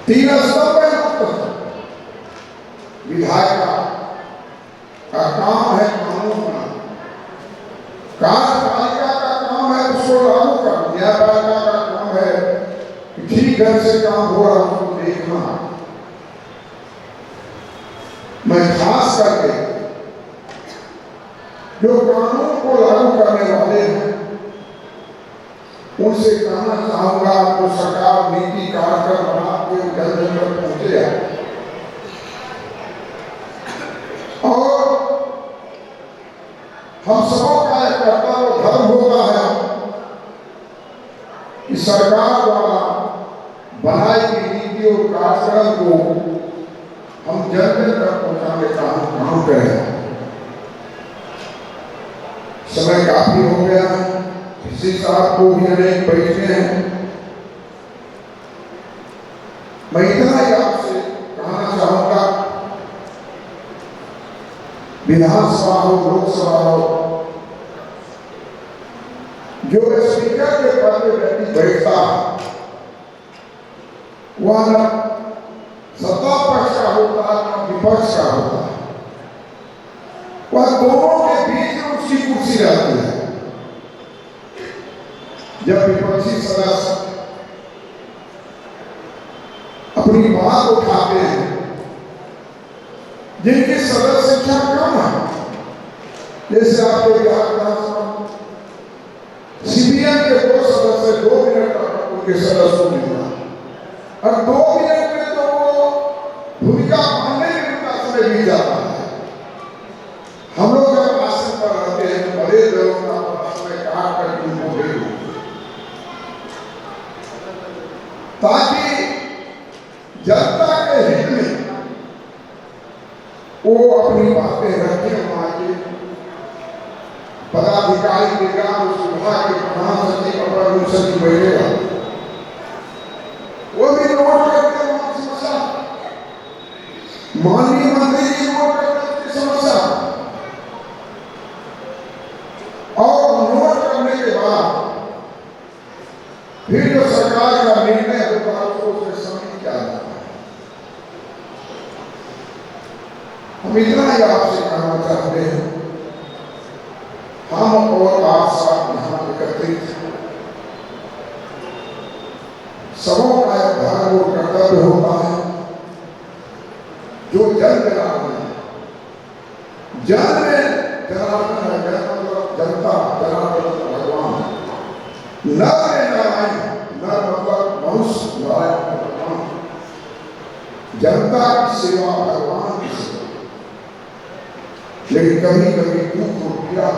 3 स्तंभ है। विधायक का काम है कानून बनाना, कार्यपालिका का काम है उसको लागू करना, न्यायपालिका का काम है कि ठीक ढंग से काम हो रहा है उसको देखना। मैं खास करके जो कानून को लागू करने वाले हैं उनसे कहना चाहूंगा, तो सरकार नीति कार्यक्रम बना के जन जन तक पहुंचे है और हम सबों का एक कर्तव्य धर्म होता है कि सरकार द्वारा बनाई गई नीति और कार्यक्रम को हम जन जन तक पहुंचाने का काम करें। समय काफी हो गया है, इसी साहब को भी अनेक बैठे हैं। मैं इतना ही आपसे कहना चाहूंगा, विधानसभा हो लोकसभा हो, जो स्पीकर के पद पर व्यक्ति बैठता है वह न सत्ता पक्ष का होता है न विपक्ष का होता है, वह दोनों के बीच में उसकी कुर्सी रहती है। जब विपक्षी सदस्य अपनी बात उठाते हैं, जिनकी सदस्य संख्या कम है, जैसे आपके बिहार विधानसभा सीपीएम के 2 सदस्य 2 मिनट तक उनके सदस्यों में हुआ और 2 मिनट में तो वो भूमिका मानने में उनका समय बीत जाता है। हम लोग जब आसन पर रहते हैं तो बड़े लोगों का समय काट कर उनको भेज, ताकि जनता के हित में वो अपनी बातें रखें। वहां के पदाधिकारी के काम विभाग के प्रधान सचिव और सचिव बैठेगा, वो भी नोट करते हैं वहां की समस्या, माननीय मंत्री जी नोट करते हैं समस्या, और नोट करने के बाद फिर जो सरकार का निर्णय होगा उसको उसमें शामिल किया जाता है। हम इतना ही आपसे कहना चाहते हैं, हम और आप साथ यहाँ एकत्रित हैं, सबों का एक धर्म और कर्तव्य होता है जो जन जनार्दन है। जन में जनार्दन है, जन मतलब जनता, जनार्दन भगवान, नर में नारायण, नर मतलब मनुष्य, नारायण भगवान। जनता की सेवा भगवान की सेवा, लेकिन कभी कभी दुख और पीड़ा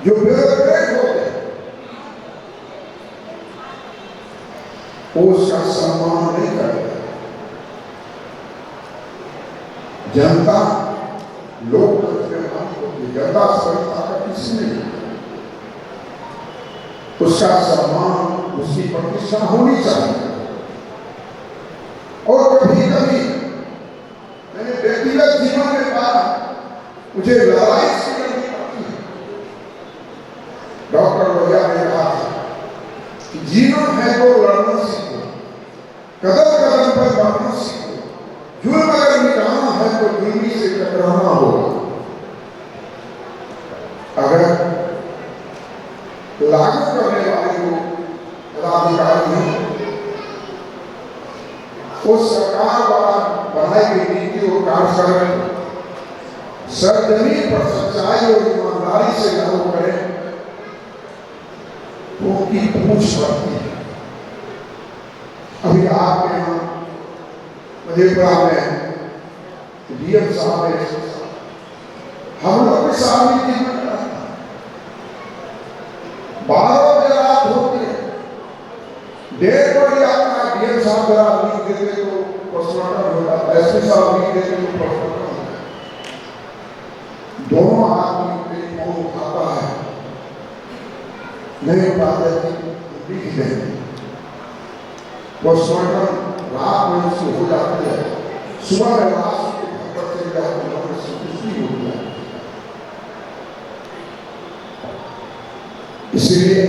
जो ब्यूरोक्रेट होते हैं वो उसका सम्मान नहीं करते। जनता लोकतंत्र में बात होती है, जनता समझता है किसी नहीं, उसका सम्मान, उसकी प्रतिष्ठा होनी चाहिए। और कभी कभी मैंने व्यक्तिगत जीवन में पाया, मुझे लड़ाई से लड़नी पड़ती है। डॉक्टर भैया ने कहा कि जीवन है तो लड़ना सीखो, कदम कदम पर बढ़ना सीखो, जुल्म अगर मिटाना है तो जुल्मी से टकराना होगा। अगर लागू करने वाले लोग पदाधिकारी हैं, उस सरकार द्वारा बनाई गई नीति और कार्यक्रम सरजमीन पर सच्चाई और ईमानदारी से लागू करें तो उनकी पूछ पड़ती है। अभी आपके यहाँ मधेपुरा में डीएम साहब ने हम लोग भी शामिल जीवन का 12 बजे रात होती है, 1:30 बजे आता है, डीएम साहब जरा लिख देते तो पोस्टमार्टम होता, एसपी साहब लिख देते तो पोस्टमार्टम होता। दोनों आदमी टेलीफोन उठाता है, नहीं उठाते लिख देते, पोस्टमार्टम रात में उसको हो जाती है, सुबह में लाश के घर पर चले जाते हैं, कुछ होती है। इसलिए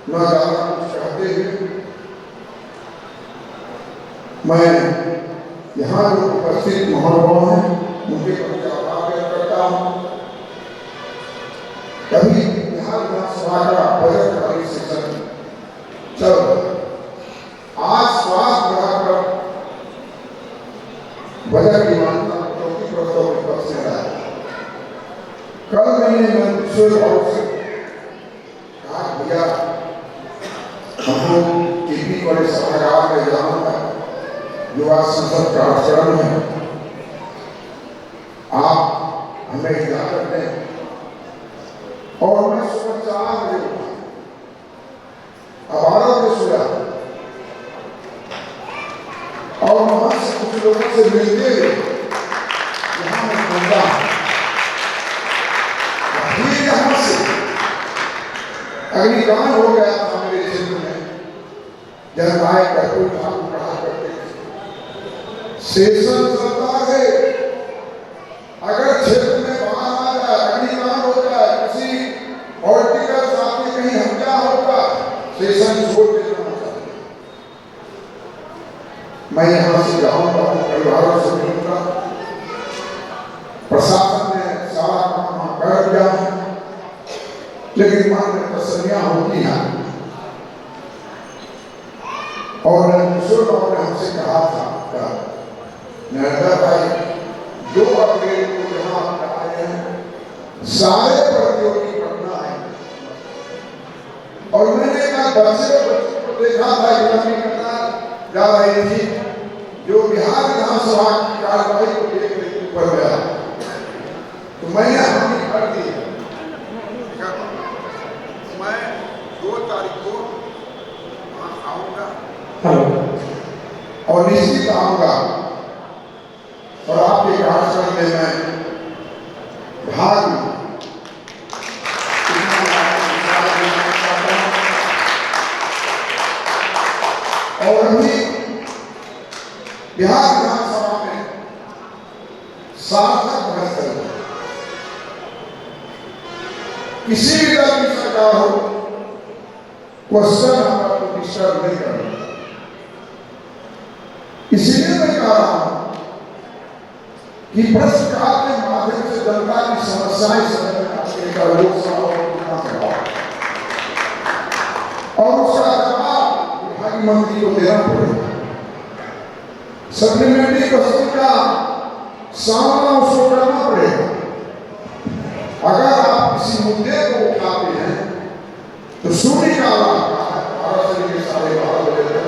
न ज्यादा कुछ कहते हुए मैं यहाँ जो उपस्थित महानुभाव हैं उनके प्रति आभार व्यक्त करता हूँ। कभी बिहार विधानसभा का बजट का सेशन चल आज स्वास्थ्य विभाग पर बजट की मान्यता कटौती प्रस्ताव विपक्ष ने लाया। कल मैंने मंत्री से कहा भैया हमको टीपी कॉलेज सभागार में जाना है, युवा संसद का आचरण है, आप हमें इजाजत दें। और मैं सुबह 4 बजे उठा, अब 12 बजे सोया और वहां से कुछ लोगों से मिलते हुए यहाँ मैं पहुंचा। फिर यहाँ से अग्निकांड हो गया था मेरे क्षेत्र में, जननायक कर्पूर ठाकुर कहा करते थे सेशन चलता है, अगर क्षेत्र में बाढ़ आ जाए, अग्निकांड हो जाए, किसी पॉलिटिकल साथी कहीं हमला होगा, सेशन छोड़ के जाना चाहिए। मैं यहाँ से जाऊंगा, परिवारों से मिलूंगा, प्रशासन ने सारा काम कर दिया है, लेकिन मन में तसल्लियां होती हैं। और किशोर बाबू ने हमसे कहा था नरेंद्र भाई 2 अप्रैल को यहाँ आए हैं, सारे प्रतियोगी पढ़ना है। और मैंने कहा बच्चों को देखा था गिरफ्तारी करना जा रही थी, जो बिहार विधानसभा की कार्यवाही को देख रही ऊपर गया, तो मैंने हामी कर दी। मैं 2 तारीख को आऊंगा और निश्चित आऊंगा और आपके कार्यक्रम में मैं भाग और अभी बिहार विधानसभा में सार्थक बहस कर रहे, किसी भी दल की सरकार हो, क्वेश्चन आपको डिस्टर्ब नहीं करना। इसीलिए मैं कह रहा हूं कि प्रश्नकाल के माध्यम से जनता की समस्याएं समझने का लोकसभा और उसका जवाब विभागीय मंत्री को देना पड़ेगा। सप्लीमेंट्री क्वेश्चन का सामना उसको करना पड़ेगा। अगर आप किसी मुद्दे को उठाते हैं तो शून्यकाल आपका है, 12 से लेकर 12:30 बजे तक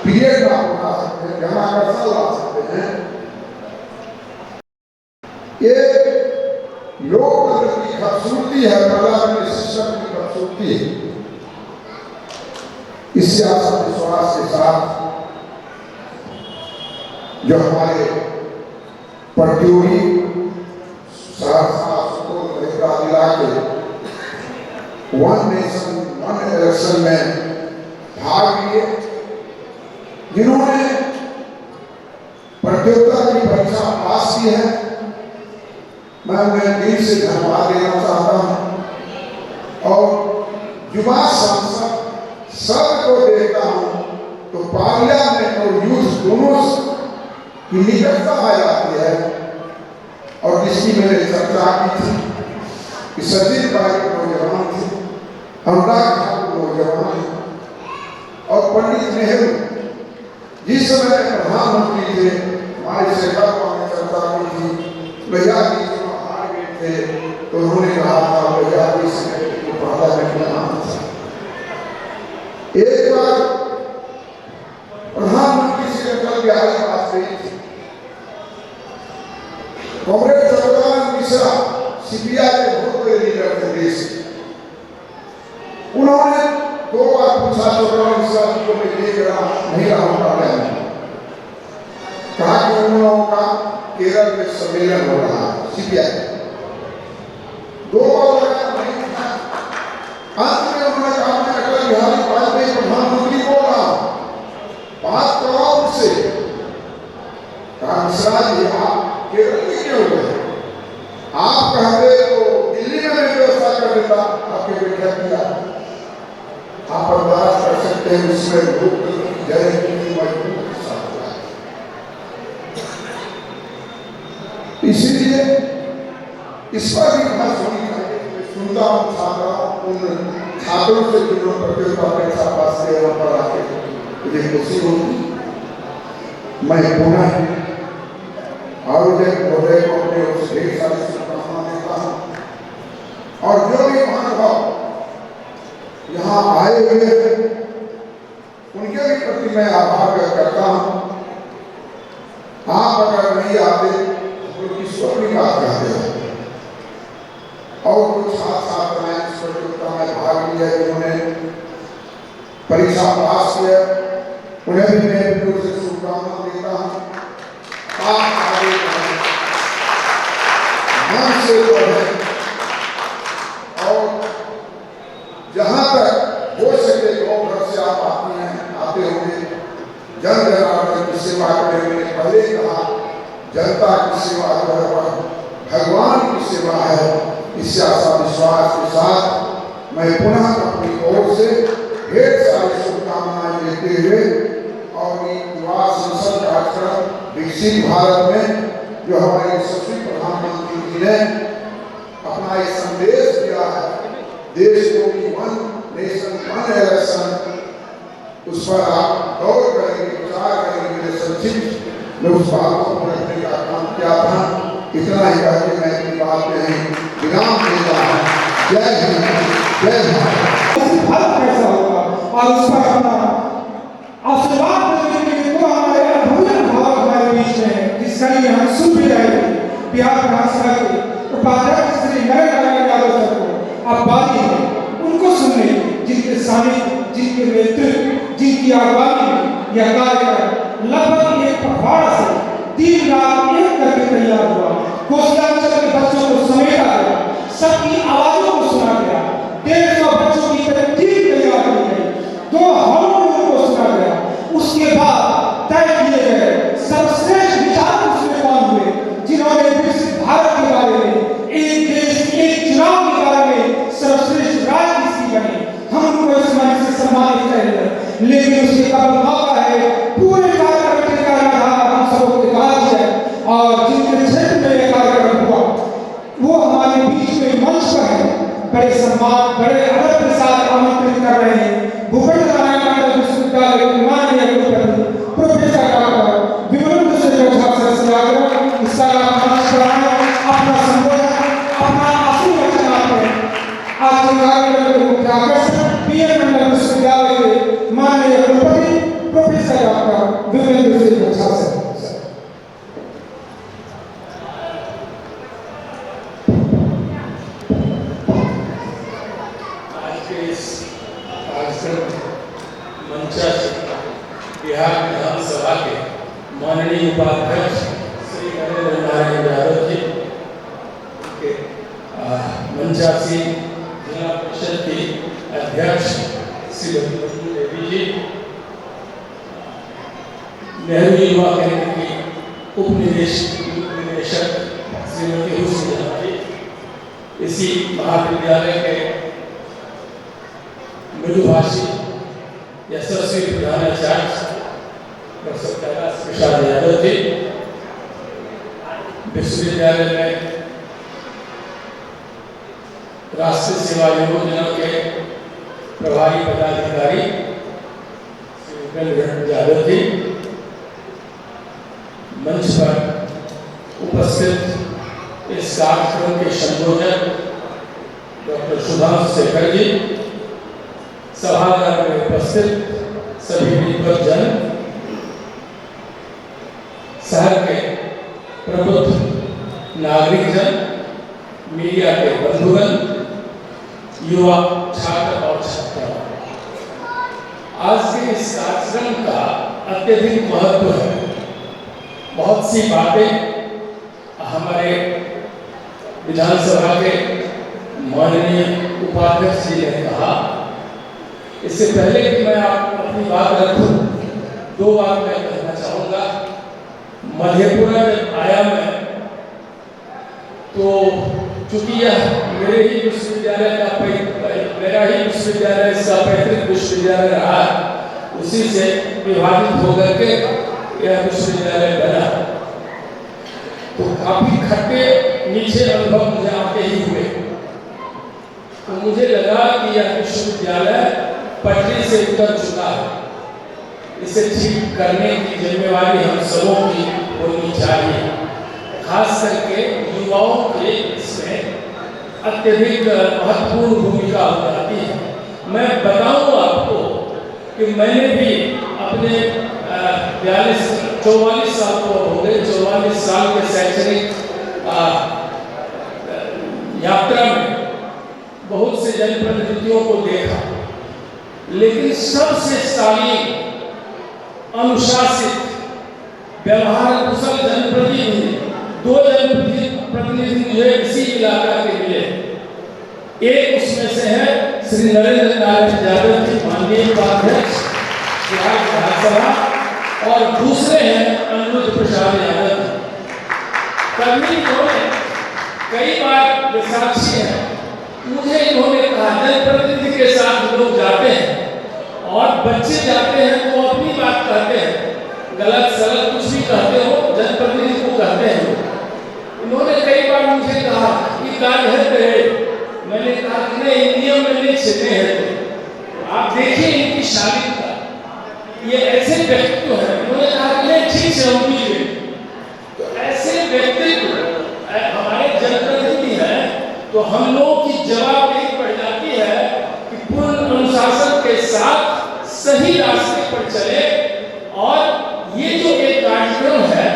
पीरियड आप उठा सकते हैं, जमा कर ला सकते हैं। ये लोकतंत्र की खूबसूरती है, पार्लियामेंट्री सिस्टम की खूबसूरती है। इससे आशा विश्वास के साथ जो हमारे प्रतियोगी सहरसा सुपौल मधेपुरा जिला के 1 नेशन 1 इलेक्शन में भाग लिए, जिन्होंने प्रतियोगिता की परीक्षा पास की है, मैं उन्हें दिल से धन्यवाद देना चाहता हूं। और युवा सांसद सबको देखता हूं तो पार्लियामेंट और यूथ दोनों की निकटता आ जाती है। और जिसकी मैंने चर्चा की थी कि सचिन पायलट नौजवान थे, अनुराग ठाकुर नौजवान थे और पंडित नेहरू जिस समय प्रधानमंत्री थे, हमारे शेखर बाबू ने चर्चा की थी, भैया जी जो हार गए थे तो उन्होंने कहा था भैया जी से पार्लियामेंट में आना था। एक बार प्रधानमंत्री श्री अटल बिहारी वाजपेयी थे, कांग्रेस सरकार मिश्रा सीपीआई के बहुत बड़े लीडर थे देश के। उन्होंने 2 बार पूछा चौधरी मिश्रा जी को मैं देख रहा नहीं रहा हूँ पार्लियामेंट में, कहा कि उन लोगों का केरल में सम्मेलन हो रहा है सीपीआई। 2 बार लगाया नहीं था। अंत में उन्होंने कहा मैं अटल बिहारी वाजपेयी प्रधानमंत्री बोल रहा हूँ, बात करवाओ उनसे। कहा मिश्रा जी आप केरल में क्यों गए? आप कहते तो दिल्ली में मैं व्यवस्था कर देता, आपके बेटा किया। आप बर्दाश्त कर सकते हैं उसमें लोकतंत्र की गारंटी मजबूत के साथ हुआ है। इसलिए इस पर भी बात होनी चाहिए। मैं सुनता हूँ उन छात्रों से जिन्होंने प्रतियोगिता परीक्षा पास किया वहां पर आके मुझे खुशी होती। मैं पुनः आयोजक महोदय को अपने उस ढेर सारी शुभकामनाएं देता हूँ और जो भी महानुभाव यहाँ आए हुए हैं उनके भी प्रति मैं आभार व्यक्त करता हूँ। आप अगर नहीं आते तो किसको अपनी बात कहते हैं। और कुछ छात्र इस प्रतियोगिता में भाग लिया जिन्होंने परीक्षा पास किया, उन्हें भी मैं दूर से शुभकामना देता हूँ। आप आगे मन से जो है और जहाँ तक हो सके गाँव घर से आप आते होंगे जन जनार्दन की सेवा करें। मैंने पहले कहा जनता की सेवा जो है वह भगवान की सेवा है। इससे आशा विश्वास के साथ मैं पुनः अपनी ओर से ढेर सारी शुभकामनाएं देते हुए और युवा संसद कार्यक्रम विकसित भारत में जो हमारे यशस्वी प्रधानमंत्री जी ने अपना एक संदेश दिया है, देश को भी 1 नेशन 1 इलेक्शन, उस पर आप गौर करेंगे, विचार करेंगे। मेरे संक्षिप्त में उस बात को रखने का काम किया था। इतना ही कहकर मैं अपनी बात में विराम देता हूँ। जय हिंद, जय भारत कैसा होगा और उस पर अपना आशीर्वाद देने के लिए तो हमारे अनुभवी भाव हमारे बीच में जिसका लिए हम सुन भी रहे थे बिहार विधानसभा के उपाध्यक्ष श्री नरेंद्र नारायण यादव सर को अब बारी है उनको सुनने, जिनके सानिध्य, जिनके नेतृत्व, जिनकी अगुवाई में यह कार्यक्रम लगभग 1 पखवाड़ा से दिन रात एक करके तैयार हुआ। कोसलांचल के बच्चों को समेटा गया, सबकी आवाजों को सुना गया, 150 बच्चों की तरकीब तैयार की गई, 2 हॉलों को सुना गया। उसके बाद तय किए गए सर्वश्रेष्ठ विचार उसमें कौन हुए जिन्होंने विकसित भारत के बारे में, एक देश एक चुनाव के बारे में सर्वश्रेष्ठ राय किसकी बनी। हम उनको इस मंच से सम्मानित करेंगे, लेकिन उसके कब मौका है पूरे कार्यक्रम के आधार हम सबों के काज है और जिनके क्षेत्र में यह कार्यक्रम हुआ वो हमारे बीच में मंच पर है। बड़े सम्मान, बड़े अदब के साथ आमंत्रित कर रहे हैं भूपेंद्र नारायण मंडल विश्वविद्यालय के माननीय कुलपति professor doctor Vimalendra Singh Jha sir से आग्रह इस साल मंच पर आए, अपना संबोधन, अपना आशु वचन आपने आज के कार्यक्रम के मुख्य आकर्षण पीएम मंडल विश्वविद्यालय के माननीय कुलपति professor doctor Vimalendra Singh Jha sir. Bihar विधानसभा के माननीय उपाध्यक्ष श्री नरेंद्र नारायण यादव जी के मंचासी जिला परिषद की अध्यक्ष श्रीमती मंजू देवी जी, नेहरू युवा केंद्र की उप निदेशक श्रीमती हुस्न जहां जी, इसी महाविद्यालय के मृदुभाषी यशस्वी प्रधानाचार्य प्रोफेसर कैलाश प्रसाद यादव जी, विश्वविद्यालय में राष्ट्रीय सेवा योजना के प्रभारी पदाधिकारी श्री उपेंद्र यादव जी, मंच पर उपस्थित इस कार्यक्रम के संयोजक डॉक्टर सुधांशु शेखर जी, सभागार में उपस्थित सभी विद्वत जन, शहर के प्रबुद्ध नागरिक जन मीडिया के बंधुगण, युवा छात्र और छात्राओं, आज के इस कार्यक्रम का अत्यधिक महत्व है। बहुत सी बातें हमारे विधानसभा के माननीय उपाध्यक्ष जी ने कहा। इससे पहले कि मैं आप अपनी बात रखूं, दो बात मैं कहना चाहूँगा। मधेपुरा जब आया मैं, तो चूंकि यह मेरे ही विश्वविद्यालय का मेरा ही विश्वविद्यालय इसका पैतृक विश्वविद्यालय रहा, उसी से विभाजित होकर के यह विश्वविद्यालय बना। तो काफी खट्टे मीठे अनुभव मुझे आते ही हुए। तो मुझे लगा कि यह विश्वविद्यालय पटरी से उतर चुका है, इसे ठीक करने की जिम्मेवारी हम सबों की होनी चाहिए। खास करके युवाओं के इसमें अत्यधिक महत्वपूर्ण भूमिका हो जाती है। मैं बताऊं आपको कि मैंने भी अपने 44 साल को हो गए, 44 साल के शैक्षणिक यात्रा में बहुत से जनप्रतिनिधियों को देखा, लेकिन सबसे शालीन, अनुशासित, व्यवहार कुशल जनप्रतिनिधि दो जनप्रतिनिधि मुझे इसी इलाका के मिले। एक उसमें से है श्री नरेंद्र नारायण यादव जी, माननीय उपाध्यक्ष बिहार विधानसभा, और दूसरे हैं अनिरुद्ध प्रसाद यादव। कभी इन्होंने कई बार वे साक्षी हैं, मुझे इन्होंने कहा जनप्रतिनिधि के साथ लोग जाते हैं और बच्चे जाते हैं तो अपनी बात कहते हैं, गलत सलत कुछ भी कहते हो जनप्रतिनिधि को कहते हैं। इन्होंने कई बार मुझे कहा कि कार्य है, मैंने कहा कि नहीं, नियम में नहीं छिपे हैं। आप देखिए इनकी शालीनता, ये ऐसे व्यक्तित्व है। इन्होंने कहा कि नहीं, ठीक से हम कीजिए। तो ऐसे व्यक्तित्व हमारे जनप्रतिनिधि हैं, तो हम लोगों की जवाबदेही पड़ जाती है कि पूर्ण अनुशासन के साथ सही रास्ते पर चले। और ये जो एक कार्यक्रम है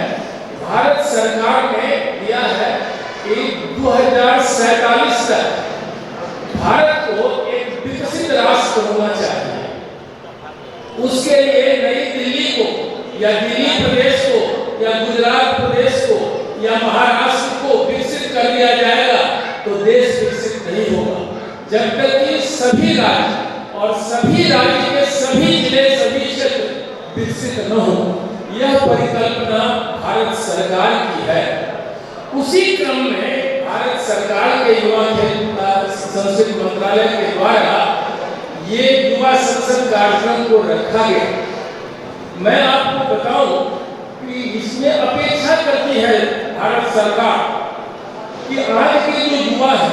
भारत सरकार ने दिया है कि 2047 तक भारत को एक विकसित राष्ट्र होना चाहिए। उसके लिए नई दिल्ली को या दिल्ली प्रदेश को या गुजरात प्रदेश को या महाराष्ट्र को विकसित कर दिया जाएगा तो देश विकसित नहीं होगा, जब तक कि सभी राज्य और सभी राज्य के सभी जिले, सभी क्षेत्र विकसित न हो। यह परिकल्पना भारत सरकार की है। उसी क्रम में भारत सरकार के युवा खेल संस्कृति मंत्रालय के द्वारा ये युवा संसद कार्यक्रम को रखा गया। मैं आपको बताऊं कि इसमें अपेक्षा करती है भारत सरकार कि आज के जो युवा है,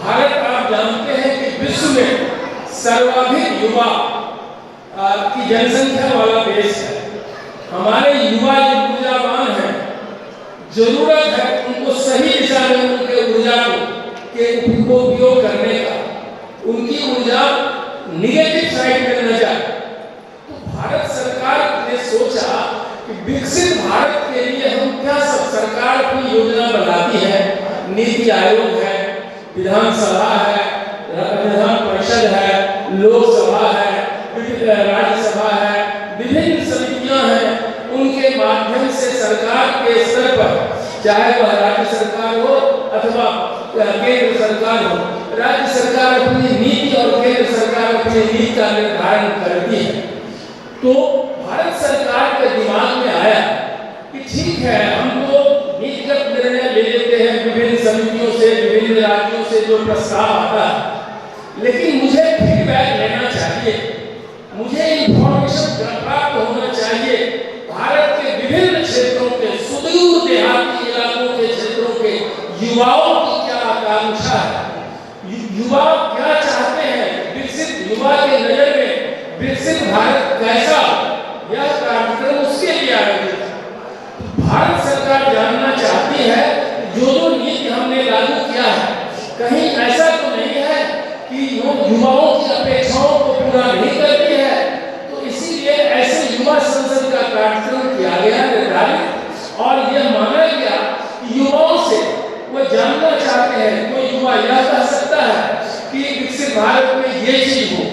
भारत आप जानते हैं कि विश्व में सर्वाधिक युवा की जनसंख्या वाला देश है। हमारे युवा जो ऊर्जावान हैं, जरूरत है उनको सही दिशा में उनके ऊर्जा के उपयोग करने का, उनकी ऊर्जा निगेटिव साइड में न जाए। तो भारत सरकार ने सोचा कि विकसित भारत के लिए हम क्या सब सरकार अपनी योजना बनाती है। नीति आयोग है, विधानसभा है, विधान परिषद है, लोकसभा है, राज्यसभा है, विभिन्न समितियां हैं। उनके माध्यम से सरकार के स्तर पर, चाहे वह राज्य सरकार हो अथवा केंद्र सरकार हो, राज्य सरकार अपनी नीति और केंद्र सरकार अपनी नीति का निर्धारण करती है। तो भारत सरकार के दिमाग में आया कि ठीक है, हम तो नीतिगत निर्णय ले लेते हैं विभिन्न समितियों से, विभिन्न राज्यों से जो प्रस्ताव आता है, लेकिन मुझे फीडबैक लेना चाहिए, मुझे इंफॉर्मेशन प्राप्त होना चाहिए भारत के विभिन्न क्षेत्रों के, सुदूर देहाती इलाकों के क्षेत्रों के युवाओं की क्या आकांक्षा है, युवा क्या चाहते हैं, विकसित युवा के नजर में विकसित भारत कैसा, यह कार्यक्रम उसके लिए आयोजित है। भारत सरकार जानना चाहती है जो नीति हमने लागू किया है कहीं ऐसा तो नहीं है कि युवाओं की अपेक्षाओं को पूरा नहीं करती है। तो इसीलिए ऐसे युवा संसद का कार्यक्रम किया गया निर्धारित, और यह माना गया कि युवाओं से वो जानना चाहते ये चीज हो।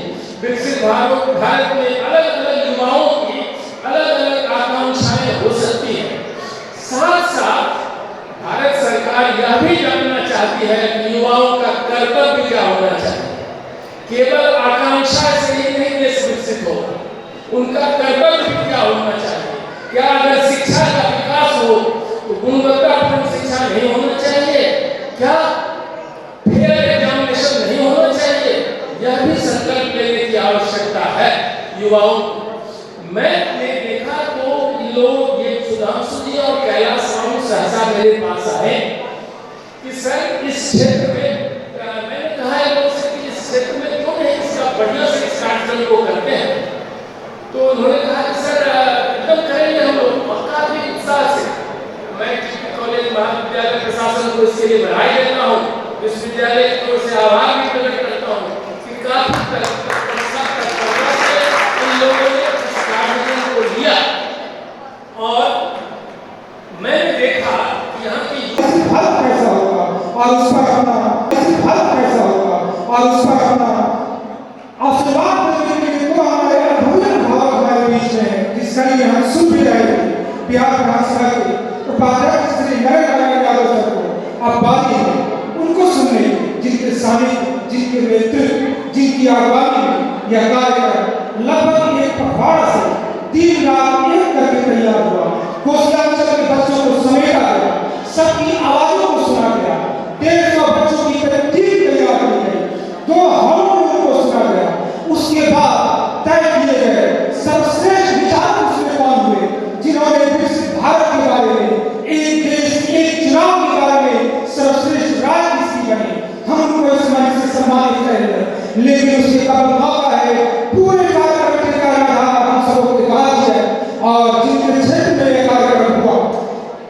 विकसित भारत में अलग अलग युवाओं की अलग अलग आकांक्षाएं हो सकती हैं। साथ साथ भारत सरकार यह भी जानना चाहती है कि युवाओं का कर्तव्य क्या होना चाहिए। केवल आकांक्षा से ही नहीं देश विकसित होगा, उनका कर्तव्य भी क्या होना चाहिए। क्या अगर शिक्षा का विकास हो तो गुणवत्तापूर्ण शिक्षा नहीं होना चाहिए? क्या फेयर एग्जामिनेशन नहीं होना चाहिए? यह भी संकल्प लेने की आवश्यकता है युवाओं को। मैंने देखा तो लोग ये सुधांशु जी और कैलाश साहू सहसा मेरे पास आए कि सर इस क्षेत्र में, मैंने कहा है लोग से कि इस क्षेत्र में क्यों नहीं इसका बढ़िया से इस कार्यक्रम को करते हैं। तो उन्होंने कहा कि सर एकदम करेंगे हम लोग, और काफी उत्साह से। मैं कॉलेज महाविद्यालय प्रशासन को इसके लिए बधाई देता हूँ, विश्वविद्यालय की ओर से आभार भी प्रकट करता हूँ कि काफी इन लोगों ने इस कार्यक्रम को लिया। और मैंने देखा कि यहाँ की भारत कैसा होगा और उस पर अपना भारत कैसा होगा और उस पर अपना आशीर्वाद देने के लिए तो हमारे अद्भुत भाव हमारे बीच में है, जिसका लिए हम सुन भी रहे हैं। बिहार विधानसभा के उपाध्यक्ष श्री नरेंद्र यादव सर को अब बारी है उनको सुनने, जिनके सानिध्य, जिनके नेतृत्व, जिनकी आगवानी में यह कार्यक्रम लगभग एक पखवाड़ा से 3 रात एक करके तैयार हुआ। कोसलांचल के बच्चों को समेटा गया, सबकी आवाजों को सुना गया, 150 बच्चों की टीम तैयार की गई, 2 हॉलों को सुना गया। उसके बाद तय किए गए सर्वश्रेष्ठ विचार उसमें कौन हुए, जिन्होंने विकसित भारत के बारे में, एक देश एक चुनाव के बारे में सर्वश्रेष्ठ राय किसकी बनी, हम उनको इस मंच से सम्मानित करेंगे। लेकिन उसके कब मौका है पूरे कार्यक्रम के कारण हम सबों के पास है, और जिनके क्षेत्र में यह कार्यक्रम हुआ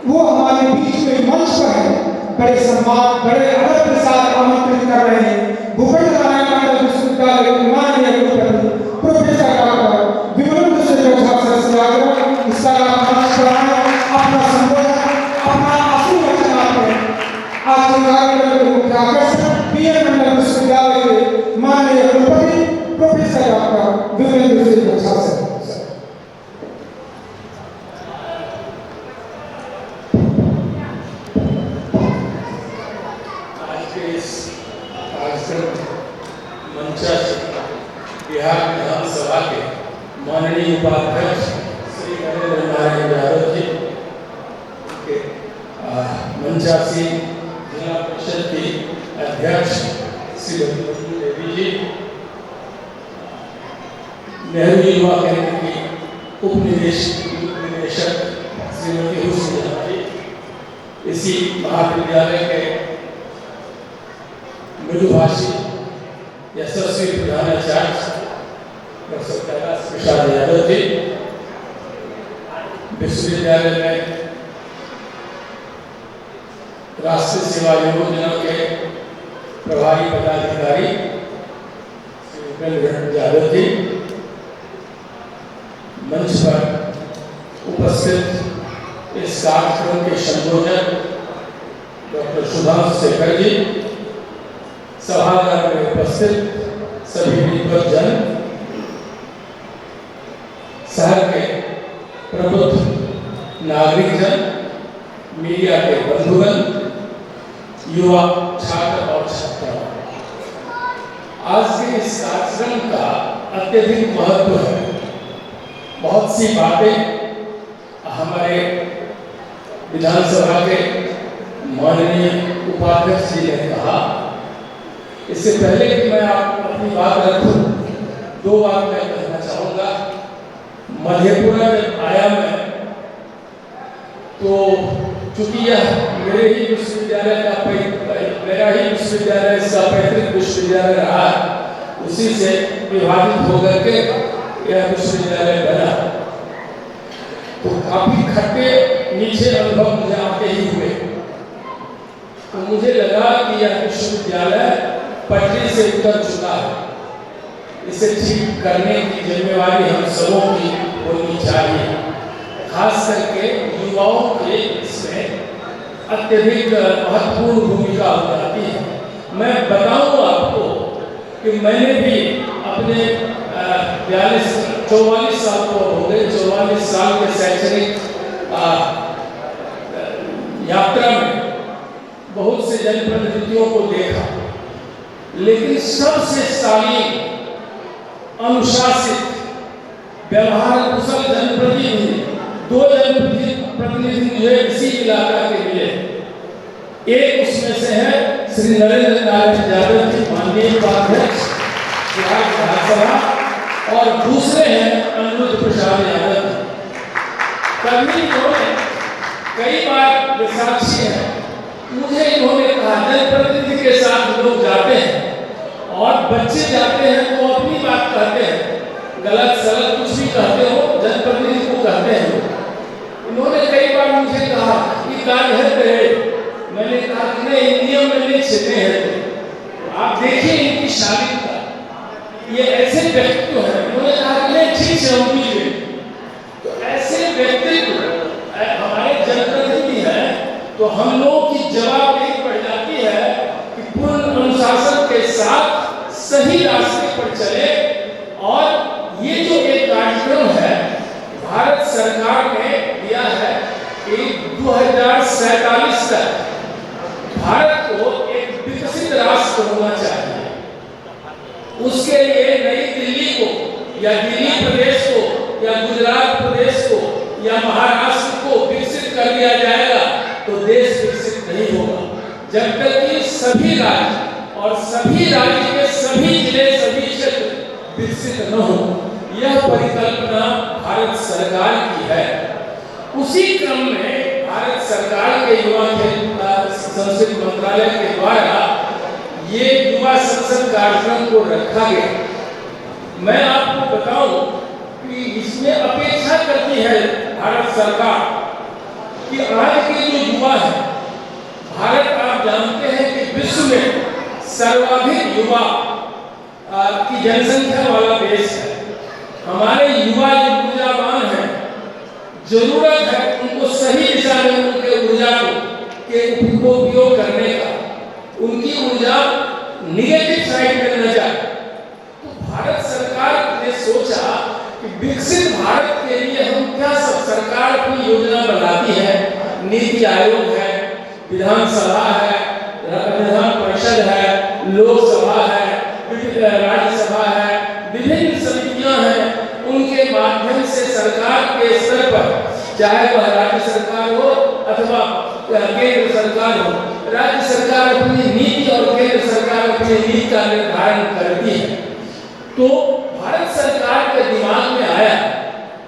वो हमारे बीच में मंच पर है। बड़े सम्मान, बड़े आदर के साथ आमंत्रित कर रहे हैं भूपेंद्र नारायण विश्वविद्यालय के माननीय कुलपति professor doctor Vimalendra Shekhar Jha sir से आग्रह इस तरह अपना संबोधन, अपना आशीर्वचन आपने आज के कार्यक्रम के मुख्य आकर्षण पीएम मंडल विश्वविद्यालय के माननीय कुलपति professor doctor Vimalendra Shekhar Jha sir. Bihar विधानसभा के माननीय उपाध्यक्ष श्री नरेंद्र नारायण यादव जी के मंचासीन जिला परिषद की अध्यक्ष श्रीमती देवी जी, नेहरू युवा केंद्र की उप निदेशक श्रीमती हुसैन जी, इसी महाविद्यालय के मृदुभाषी यशस्वी प्रधानाचार्य डॉक्टर कैलाश प्रसाद यादव जी, विश्वविद्यालय में राष्ट्रीय सेवा योजना के प्रभारी पदाधिकारी श्री उपेंद्र यादव जी, मंच पर उपस्थित इस कार्यक्रम के संयोजक डॉक्टर सुधांशु शेखर जी, सभागार में उपस्थित सभी विद्वत जन, शहर के प्रबुद्ध नागरिक जन, मीडिया के बंधुगण, युवा छात्र और छात्राओं, आज के इस कार्यक्रम का अत्यधिक महत्व है। बहुत सी बातें हमारे विधानसभा के माननीय उपाध्यक्ष जी ने कहा। इससे पहले कि मैं अपनी बात रखूं, 2 बात मैं कहना चाहूँगा। मधेपुरा जब आया मैं, तो चूंकि यह मेरे ही विश्वविद्यालय का मेरा ही विश्वविद्यालय इसका पैतृक विश्वविद्यालय रहा, उसी से विभाजित होकर के यह विश्वविद्यालय बना, तो काफी खट्टे मीठे अनुभव मुझे आते ही हुए। तो मुझे लगा कि यह विश्वविद्यालय पटरी से उतर चुका है, इसे ठीक करने की जिम्मेवारी हम सबों की होनी चाहिए। खास करके युवाओं के इसमें अत्यधिक महत्वपूर्ण भूमिका हो जाती है। मैं बताऊं आपको कि मैंने भी अपने 44 साल को हो गए, 44 साल के शैक्षणिक यात्रा में बहुत से जनप्रतिनिधियों को देखा, लेकिन सबसे शालीन, अनुशासित, व्यवहार कुशल जनप्रतिनिधि 2 जनप्रतिनिधि मुझे इसी इलाका के मिले। एक उसमें से है श्री नरेंद्र नारायण यादव जी, माननीय उपाध्यक्ष बिहार विधानसभा, और दूसरे हैं अनिरुद्ध प्रसाद यादव। कभी इन्होंने कई बार वे साक्षी हैं, मुझे इन्होंने कहा जनप्रतिनिधि के साथ लोग जाते हैं और बच्चे जाते हैं तो अपनी बात कहते हैं, गलत सलत कुछ भी कहते हो जनप्रतिनिधि को कहते हैं। इन्होंने कई बार मुझे कहा कि कार्य है, मैंने कहा कि नहीं, नियम में नहीं छिपे हैं। आप देखिए इनकी शालीनता, ये ऐसे व्यक्तित्व है। उन्होंने कहा कि नहीं, ठीक से हम भी तो ऐसे व्यक्तित्व हमारे जनप्रतिनिधि हैं, तो हम लोगों की जवाबदेही बढ़ जाती है कि पूर्ण अनुशासन के साथ सही रास्ते पर चले। और ये जो एक कार्यक्रम है भारत सरकार ने दिया है कि 2047 तक भारत को एक विकसित राष्ट्र होना चाहिए। उसके लिए नई दिल्ली को या दिल्ली प्रदेश को या गुजरात प्रदेश को या महाराष्ट्र को विकसित कर दिया जाएगा तो देश विकसित नहीं होगा, जब तक कि सभी राज्य और सभी राज्य के सभी जिले, सभी क्षेत्र विकसित न हो। यह परिकल्पना भारत सरकार की है। उसी क्रम में भारत सरकार के युवा खेल संस्कृति मंत्रालय के द्वारा ये युवा संसद कार्यक्रम को रखा गया। मैं आपको बताऊं कि इसमें अपेक्षा करती है भारत सरकार कि आज के जो युवा है, भारत आप जानते हैं कि विश्व में सर्वाधिक युवा की जनसंख्या वाला देश है। हमारे युवा ऊर्जावान हैं, जरूरत है उनको सही दिशा में उनके ऊर्जा के उपयोग करने का, उनकी ऊर्जा निगेटिव साइड में न जाए। तो भारत सरकार ने सोचा कि विकसित भारत के लिए हम क्या सब सरकार अपनी योजना बनाती है। नीति आयोग है, विधानसभा है, विधान परिषद है, लोकसभा है, राज्यसभा है, विभिन्न समितियां हैं। उनके माध्यम से सरकार के स्तर पर, चाहे वह राज्य सरकार हो अथवा केंद्र सरकार हो, राज्य सरकार अपनी नीति और केंद्र सरकार अपनी नीति का निर्धारण करती है। तो भारत सरकार के दिमाग में आया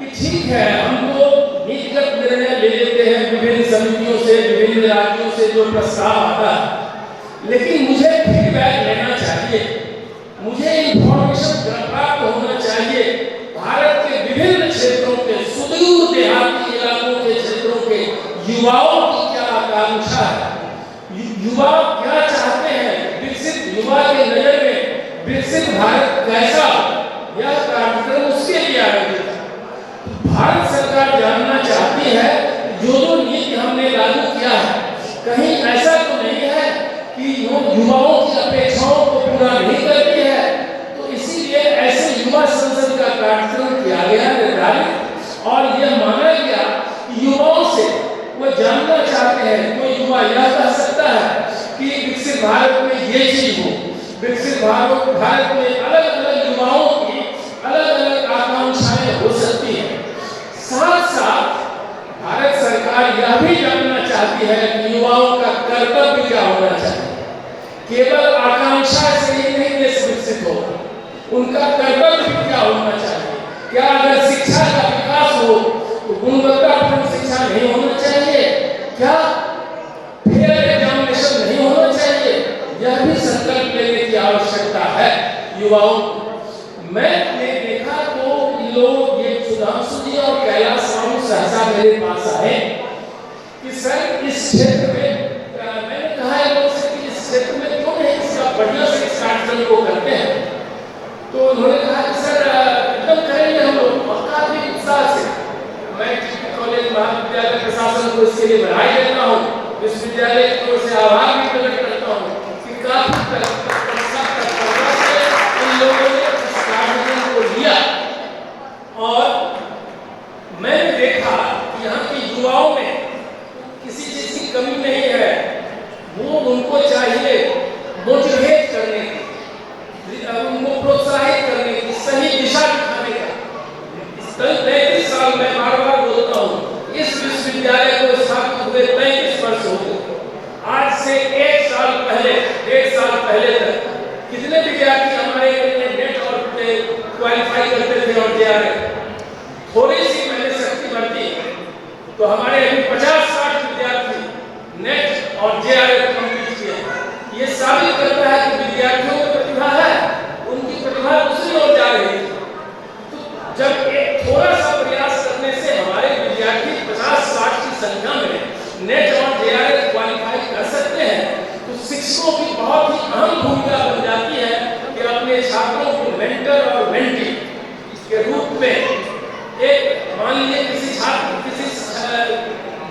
कि ठीक है, हम तो नीतिगत निर्णय ले लेते हैं विभिन्न समितियों से, विभिन्न राज्यों से जो प्रस्ताव आता है, लेकिन मुझे फीडबैक लेना चाहिए, मुझे इंफॉर्मेशन प्राप्त होना चाहिए भारत के विभिन्न क्षेत्रों के, सुदूर देहाती इलाकों के क्षेत्रों के युवाओं की क्या आकांक्षा है, युवा क्या चाहते हैं, विकसित युवा के नजर में विकसित भारत कैसा, यह कार्यक्रम उसके लिए आयोजित है। भारत सरकार जानना चाहती है जो नीति हमने लागू किया है कहीं ऐसा तो नहीं है कि युवाओं की अपेक्षाओं को पूरा नहीं करती है। तो इसीलिए ऐसे युवा संसद का कार्यक्रम किया गया निर्धारित, और यह माना गया कि युवाओं से वो जानना चाहते हैं। कोई युवा यह कह सकता है कि विकसित भारत में ये चीज हो, विकसित भारत में अलग अलग युवाओं की अलग अलग आकांक्षाएं हो सकती हैं। साथ साथ भारत सरकार यह भी जानना चाहती है कि युवाओं का कर्तव्य क्या होना चाहिए। केवल आकांक्षा से ही नहीं देश विकसित होगा, उनका कर्तव्य भी क्या होना चाहिए। क्या अगर शिक्षा का विकास हो तो गुणवत्तापूर्ण शिक्षा नहीं होना चाहिए, क्या फेयर एग्जामिनेशन नहीं होना चाहिए, यह भी संकल्प लेने की आवश्यकता है युवाओं को। मैंने देखा तो लोग ये सुधांशु जी और कैलाश राम सहसा मेरे पास आए कि सर इस क्षेत्र में, मैंने कहा है लोग से कि इस क्षेत्र में क्यों नहीं इसका बढ़िया से इस कार्यक्रम को करते हैं। तो उन्होंने कहा कि सर एकदम करेंगे हम लोग, और काफी उत्साह से। मैं कॉलेज महाविद्यालय प्रशासन को इसके लिए बधाई देता हूँ, विश्वविद्यालय की ओर से आभार भी प्रकट करता हूँ कि काफी कमी नहीं है, वो उनको चाहिए मोटिवेट करने की, उनको प्रोत्साहित करने की, सही दिशा दिखाने का। 35 साल में बार-बार बोलता हूँ, इस विश्वविद्यालय को स्थापित हुए 35 वर्ष हो गए। आज से 1 साल पहले, 1.5 साल पहले तक कितने विद्यार्थी हमारे नेट और क्वालिफाई करते थे और JRF? थोड़ी सी मैंने शक्ति बढ़ती तो हमारे अभी 50-60 विद्यार्थी नेट और JRF कंप्लीट किए। ये साबित करता है कि विद्यार्थियों में प्रतिभा है, उनकी प्रतिभा दूसरी ओर जा रही है। तो जब एक थोड़ा सा प्रयास करने से हमारे विद्यार्थी 50-60 की संख्या में नेट और JRF क्वालिफाई कर सकते हैं, तो शिक्षकों की बहुत ही अहम भूमिका बन जाती है कि अपने छात्रों को मेंटर और मेंटी के रूप में, एक मान लीजिए किसी छात्र किसी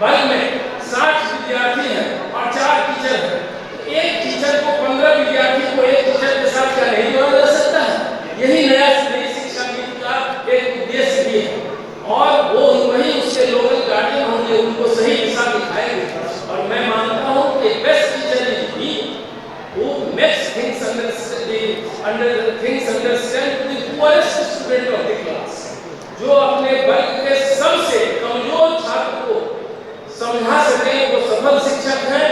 वर्ग में 60 विद्यार्थी हैं और 4 टीचर हैं, तो एक टीचर को 15 विद्यार्थी को एक टीचर के साथ क्या नहीं जोड़ा जा सकता है? यही नई शिक्षा नीति का एक उद्देश्य भी है और वो वही उसके लोकल गार्जियन होंगे, उनको सही दिशा दिखाएंगे। और मैं मानता हूँ कि best teacher is he who makes things understand to the poorest student of the class, जो अपने वर्ग के सबसे कमजोर छात्र को समझा सके, वो सफल शिक्षक हैं।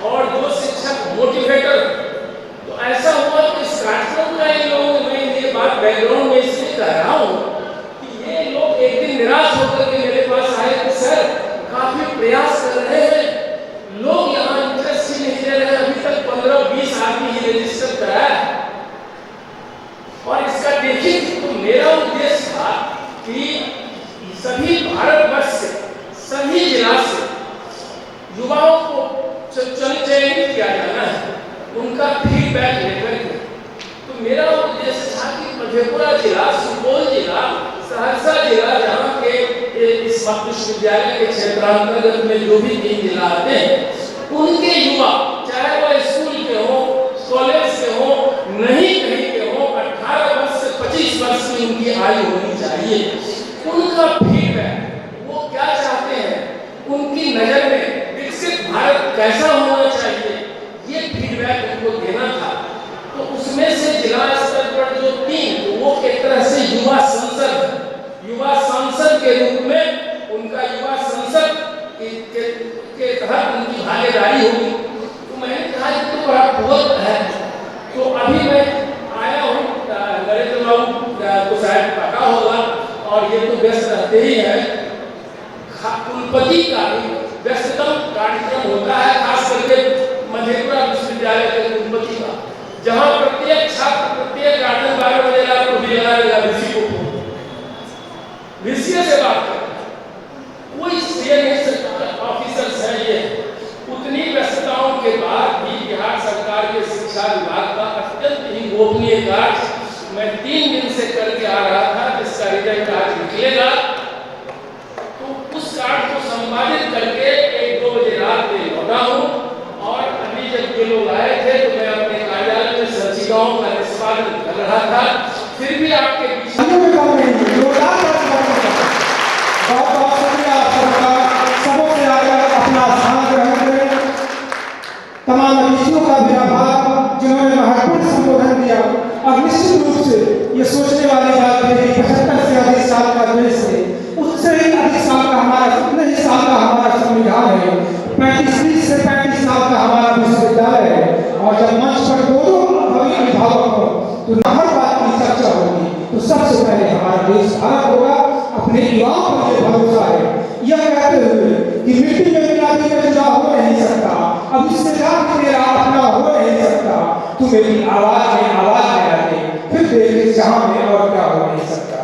और जो शिक्षक मोटिवेटर, तो ऐसा हुआ कि इस कार्यक्रम का इन लोगों में, ये बात बैकग्राउंड में इसलिए कह रहा हूँ कि ये लोग एक दिन निराश होकर के मेरे पास आए कि सर काफी प्रयास कर रहे हैं, लोग यहाँ इंटरेस्ट ही नहीं ले रहे, अभी तक 15-20 आदमी ही रजिस्टर कराया। और इसका देखिए, तो मेरा उद्देश्य था कि सभी भारतवर्ष से, सभी जिला से युवाओं को चयनित किया जाना है, उनका फीडबैक लेकर के। तो मेरा उद्देश्य था कि मधेपुरा जिला, सुपौल जिला, सहरसा जिला, जहाँ के इस विश्वविद्यालय के क्षेत्रांतर्गत में जो भी 3 जिला आते हैं, उनके युवा, चाहे वह स्कूल के हो, कॉलेज के हो, नहीं कहीं के हो, 18 वर्ष से 25 वर्ष की उनकी आयु होनी चाहिए। उनका फीडबैक, वो क्या चाहते हैं, उनकी नजर में विकसित भारत कैसा होना चाहिए, ये फीडबैक उनको देना था। तो उसमें से जिला स्तर पर जो 3, तो वो एक तरह से युवा संसद, युवा सांसद के रूप में उनका युवा संसद के तहत उनकी भागीदारी होगी। तो मैंने कहा कि तो बड़ा बहुत है। तो अभी मैं आया हूँ, नरेंद्र बाबू को शायद पता होगा, और ये तो व्यस्त रहते ही है, कुलपति का भी व्यस्ततम कार्यक्रम होता है, खास करके मधेपुरा विश्वविद्यालय के कुलपति का, जहाँ प्रत्येक छात्र, प्रत्येक गार्जियन 12 बजे रात को भी लगा वीसी को वीसी से बात कर, कोई ऑफिसर्स है, ये उतनी व्यस्तताओं के बाद भी बिहार सरकार के शिक्षा विभाग का अत्यंत ही गोपनीय कार्य मैं 3 दिन से करके आ रहा था, जिसका रिजल्ट आज निकलेगा। तो उस कार्य को संपादित करके 1-2 बजे रात में लौटा हूँ। और अभी जब ये लोग आए थे तो मैं अपने कार्यालय में संचिकाओं का निष्पादन कर रहा था, फिर भी आपके बीच बहुत शुक्रिया सबका, सबों से आकर अपना स्थान ग्रहण करें। तमाम अतिथियों का भी आभार जिन्होंने महत्वपूर्ण संबोधन दिया। और निश्चित रूप से ये सोचने वाली बात है कि 75 से अधिक साल का देश है, उससे ही अधिक साल का हमारा, कितने ही साल का हमारा संविधान है, 35 से 35 साल का हमारा विश्वविद्यालय है। और जब मंच पर 2 अभिभावक हो तो हर बात की चर्चा होगी, तो सबसे पहले हमारा देश भारत होगा। अपने युवाओं पर ये भरोसा है, यह कहते हुए कि मिट्टी में मिलाती में जुड़ा हो नहीं सकता, अब इससे ज्यादा तेरा अपना हो नहीं सकता, तू मेरी आवाज में मिला दे, फिर देख जहां में और क्या हो नहीं सकता।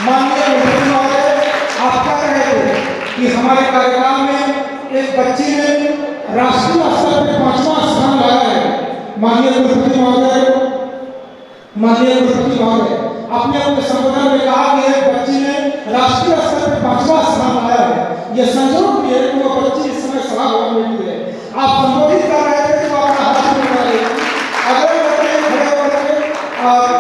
माननीय मुख्यमंत्री महोदय, आप क्या कहेंगे कि हमारे कार्यक्रम में एक बच्ची ने राष्ट्रीय स्तर पर 5वां स्थान लाया है। माननीय मुख्यमंत्री महोदय, आपने अपने संबोधन में कहा कि एक बच्ची ने राष्ट्रीय स्तर पर 5वां स्थान लाया है। यह संजोग भी है कि वो बच्ची इस समय सभाभवन में भी है। आप संबोधित कर रहे थे तो अपना हाथ में डालिए। अगले बच्चे खड़े होकर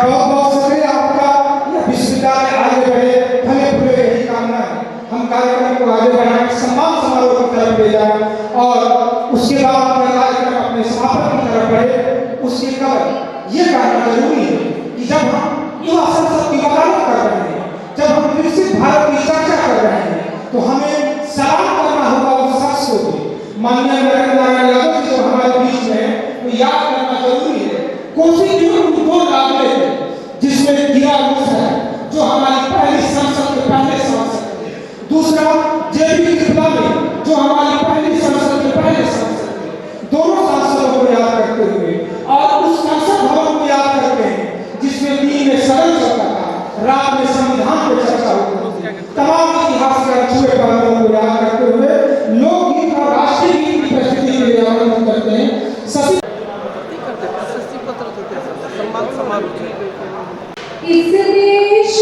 बहुत बहुत शुक्रिया आपका। यह विश्वविद्यालय आगे बढ़े, फले फूले, यही कामना है। हम कार्यक्रम को आगे बढ़ाएं, सम्मान समारोह की तरफ ले जाएं और उस तरह पड़े उसके कवर ये कहना जरूरी है कि जब हम युवा संसद की वकालत कर रहे हैं, जब हम विकसित भारत की चर्चा कर रहे हैं, तो हमें सलाम करना होगा उस शख्स को भी। माननीय नरेंद्र नारायण यादव जी जो हमारे बीच में, तो याद करना जरूरी है कोसी की 2 लागले जिसमें गिरा है जो हमारी पहली संसद के पहले सांसद थे, दूसरा जेपी कृपला में जो हमारी पहली संसद के पहले सांसद थे, दोनों सांसदों को याद करते हुए और उस संसद भवन को याद करते हैं जिसमें दिन में सदन चलता था, रात में संविधान पर चर्चा होती थी। तमाम इतिहास के अछूते पहलुओं को याद करते हुए लोकगीत और राष्ट्रीय गीत की प्रस्तुति के लिए आमंत्रित करते हैं। सम्मान समारोह इस देश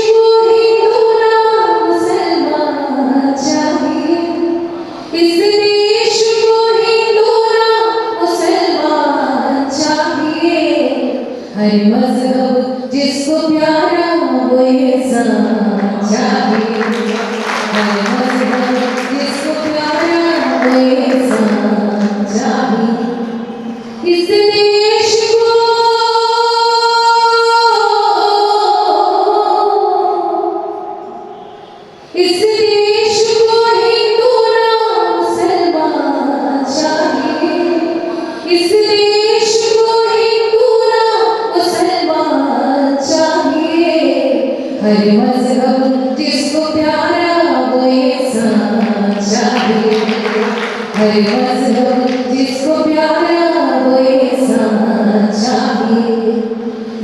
को हिंदू ना मुसलमान चाहिए, इस देश को हिंदू ना मुसलमान चाहिए, हर मजहब जिसको प्यारा वो इंसान चाहिए, हर मजहब जिसको प्यारा वो इंसान चाहिए, इस देश को हिंदू ना मुसलमान चाहिए, इस देश को हिंदू ना मुसलमान चाहिए, हर मजहब जिसको प्यारा वो इंसान चाहिए, हर मजहब जिसको प्यारा वो इंसान चाहिए।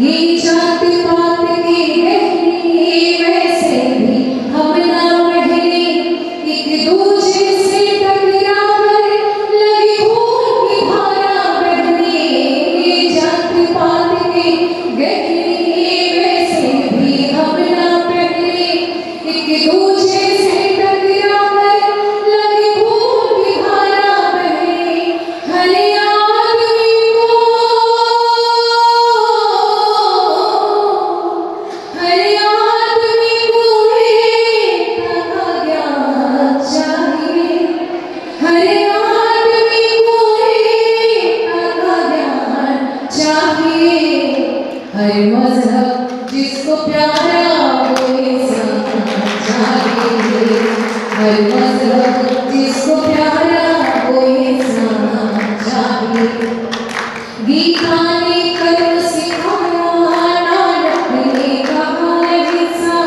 ये जात पात की गहरी वैसे भी हम ना बढ़े, एक दूसरे से टकरा कर लगी खून की धारा बहने, ये जात पात की गहरी वैसे भी हम ना बढ़े, एक दूसरे से टकरा कर लगी खून की धारा बहने, हर आदमी को एकता का ज्ञान चाहिए, हर आदमी को एकता का ज्ञान चाहिए, हर मजहब जिसको प्यारा वो इंसान चाहिए, हर मजहब जिसको प्यारा वो इंसान चाहिए। गीता ने कर्म सिखाया, नानक ने कहा हिंसा,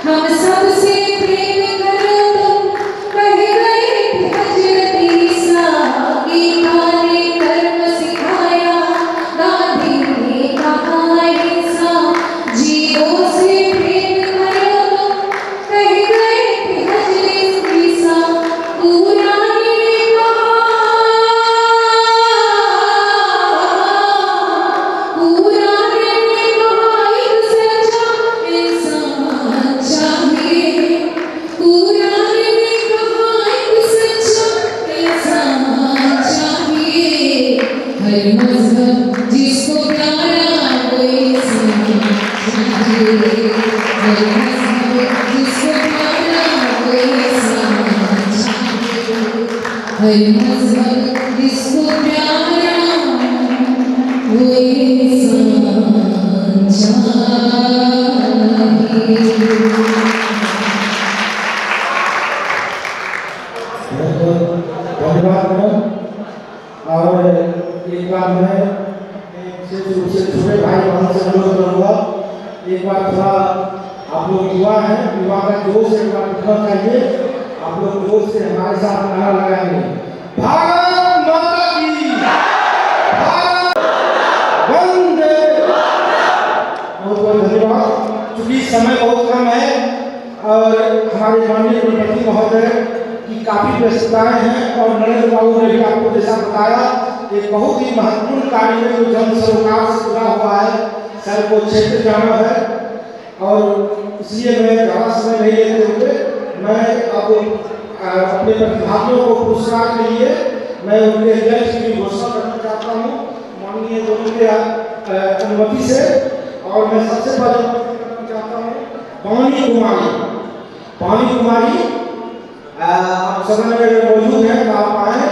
हम सबसे प्रेम करो तुम कह गए थे हजरत ईसा। गीता ने कर्म सिखाया, गांधी ने कहा हिंसा, जीवों से प्रेम करो तुम कह गए थे हजरत ईसा। कुरान ने कहा, कुरान ने कहा एक सच्चा इंसान चाहिए, कुरान ने कहा एक सच्चा इंसान चाहिए, हर मजहब जिसको प्यारा वो इंसान चाहिए, हर मजहब जिसको प्यारा वो इंसान चाहिए, हर मजहब जिसको प्यारा वो इंसान चाहिए। धन्यवाद मैडम। और एक बार मैं छोटे भाई बहन से अनुरोध करूँगा, एक बार थोड़ा आप लोग युवा हैं, युवा का जोश एक बार दिखना चाहिए, आप लोग जोश से हमारे साथ नारा लगाएंगे, भारत माता की, भारत वंदे। बहुत बहुत धन्यवाद। चूंकि समय बहुत कम है और हमारे माननीय प्रधानमंत्री महोदय की काफ़ी व्यस्तताएं हैं, और नरेंद्र बाबू ने भी आपको जैसा बताया एक बहुत ही महत्वपूर्ण कार्य है जो जन सरोकार से जुड़ा हुआ है, सर को क्षेत्र जाना है, और इसलिए मैं ज़्यादा समय नहीं लेते हुए मैं आपको अपने प्रतिभागियों को पुरस्कार के लिए मैं उनके जज की घोषणा करना चाहता हूँ माननीय दोनों के अनुमति से। और मैं सबसे पहले करना चाहता हूँ भवानी कुमारी, पानी कुमारी आप सदन में मौजूद हैं, तो आप आए।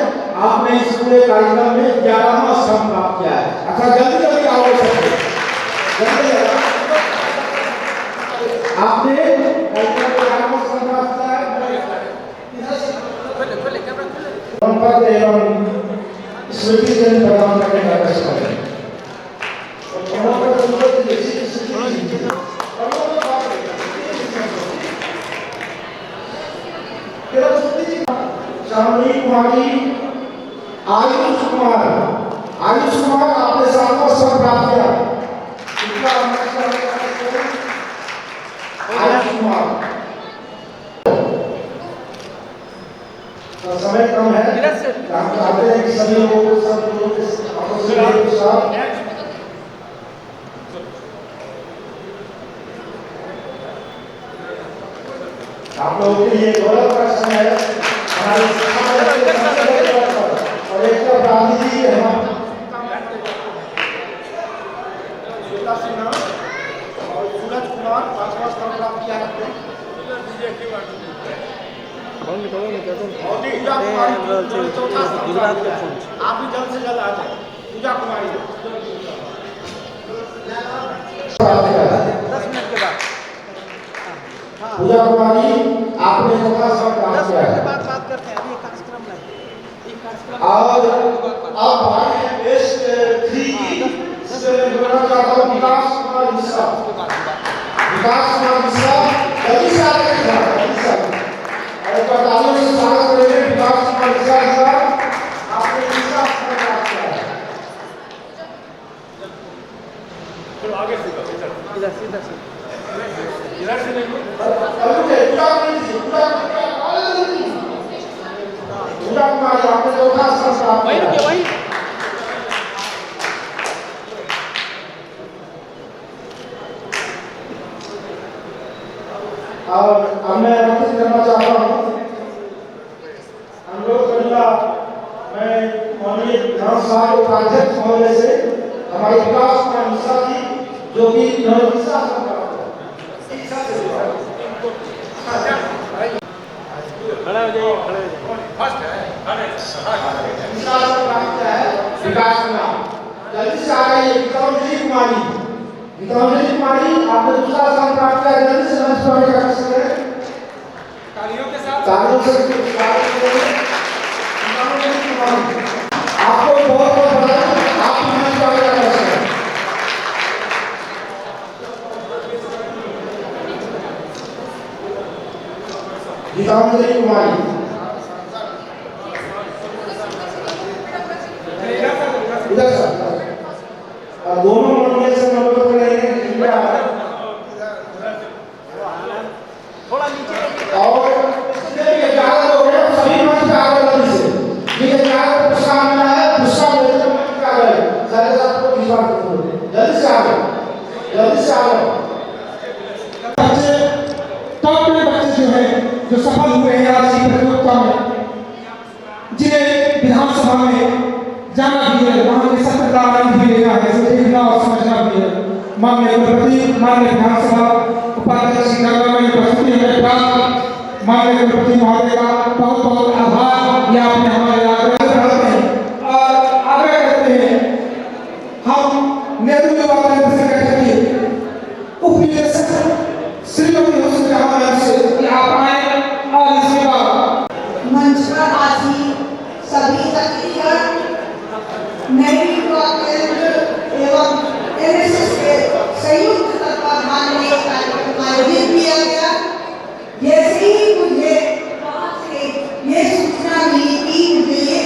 आपने इस पूरे कार्यक्रम में 11वां स्थान प्राप्त किया है। अच्छा जल्दी जल्दी आओ, जल्दी आपने कार्यक्रम में 11वां स्थान प्राप्त किया है। संपर्क एवं स्मृति चिन्ह प्रदान करने का प्रश्न है। शामली कुमारी, आयुष कुमार आपने 7वां स्थान प्राप्त किया। आयुष कुमार, तो समय कम है, हम चाहते हैं कि सभी लोगों को सब लोग आप लोगों के लिए गौरव का क्षण है। हमारे और एक तो गांधी जी हम और सूरज कुमार 5वां स्थान प्राप्त किया है। गुजरात के आप भी जल्द से जल्द आ जाए। पूजा कुमारी 10 मिनट के बाद। पूजा कुमारी आपने 4वां स्थान प्राप्त किया है। बात करते हैं अभी कार्यक्रम में। और अब भाई बेस्ट 3 से बोलना चाहता हूँ विकास कुमार मिश्रा जल्दी से आगे और एक बार तालियों से स्वागत करेंगे विकास कुमार मिश्रा साहब। आपने तीसरा स्थान प्राप्त किया है। चलो आगे से इधर से इधर से पूजा कुमारी आपने 4वां स्थान प्राप्त किया है। वहीं और मैं आमंत्रित करना चाहता हूँ अनुरोध करूँगा मैं माननीय विधानसभा के उपाध्यक्ष महोदय से हमारे विकास कुमार मिश्रा जी जो कि तीसरा स्थान प्राप्त है। खड़े हो जाइए, खड़े हो जाइए। फर्स्ट है तीसरा स्थान प्राप्त किया है विकास कुमार। जल्दी से आ जाइए। गीतांजलि कुमारी आपने 2रा स्थान प्राप्त किया है। जल्दी से मंच पर आने का कोशिश करें। तालियों के साथ तालियों से स्वागत करें। गीतांजलि कुमारी आपको बहुत बहुत बधाई। आप मंच पर आने का कोशिश करें। गीतांजलि कुमारी इधर सर और दोनों मंडलियों से नंबर करेंगे थोड़ा नीचे और इसलिए भी 11 लोग हैं सभी मंच पे आ गए जल्दी से। ये 11 पुरस्कार मिला है, पुरस्कार लेते हुए मंच पे आ गए। सारे साथ को विश्वास करो, जल्दी से आ गए, जल्दी से आ गए। बच्चे टॉप 10 बच्चे जो हैं जो सफल हुए हैं आज की प्रतियोगिता में, जिन्हें विधानसभा में जाना भी है, वहाँ के सत्र का आनंद भी लेना है, देखना और समझना भी है। माननीय कुलपति, माननीय विधानसभा उपाध्यक्ष की नगर में उपस्थिति है। माननीय कुलपति महोदय का बहुत बहुत आभार। ये आपने हमारे आग्रह बढ़ाते हैं और आग्रह करते हैं हम नेहरू युवा कांग्रेस सेक्रेटरी उपनिदेशक श्रीमती हुस्न जहां से आप आए और इसके बाद मंच पर आसीन सभी अतिथिगण, नेहरू युवा केंद्र एवं एनएसएस के संयुक्त तत्वाधान में एक कार्यक्रम आयोजित किया गया। जैसे ही मुझे वहां से ये सूचना मिली कि मुझे ये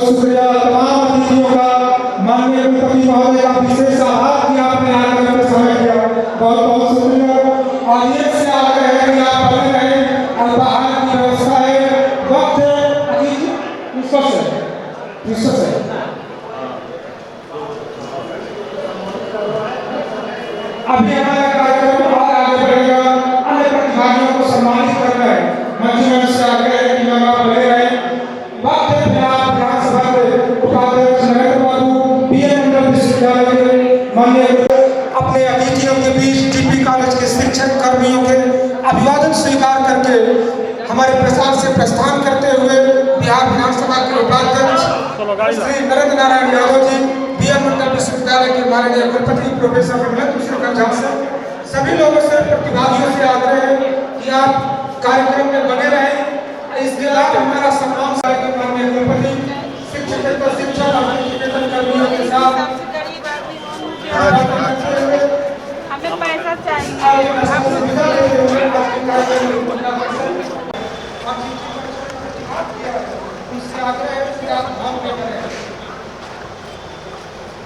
शुक्रिया तमाम अतिथियों का, माननीय कुलपति महोदय का विशेष आभार कि आपने आकर में समय दिया, बहुत बहुत शुक्रिया। ऑडियंस से आग्रह है कि आप बने रहें, अल्पाहार की व्यवस्था है, वक्त विश्वास है। अभी हमारा कार्यक्रम और आगे बढ़ेगा, अन्य प्रतिभागियों को सम्मानित करना है। मंच से आग्रह है कि मेहमान बने रहें। वक्त है विधानसभा के उपाध्यक्ष नरेंद्र बाबू बीएम मंडल विश्वविद्यालय के माननीय अपने अतिथियों के बीच टीपी कॉलेज के शिक्षक कर्मियों के अभिवादन स्वीकार करके हमारे प्रसार से प्रस्थान करते हुए बिहार विधानसभा के उपाध्यक्ष श्री नरेंद्र नारायण यादव जी, बीएम मंडल विश्वविद्यालय के माननीय कुलपति प्रोफेसर विमलेंद्र मिश्र गंजाम से सभी लोगों से, प्रतिभागियों से आग्रह है कि आप कार्यक्रम में बने रहें। इसके अलावा हमारा सम्मान के माननीय कुलपति शिक्षकेतर शिक्षा निकेतन कर्मियों के साथ हमें पैसा चाहिए। उससे आग्रह है कि आप भाव में करें।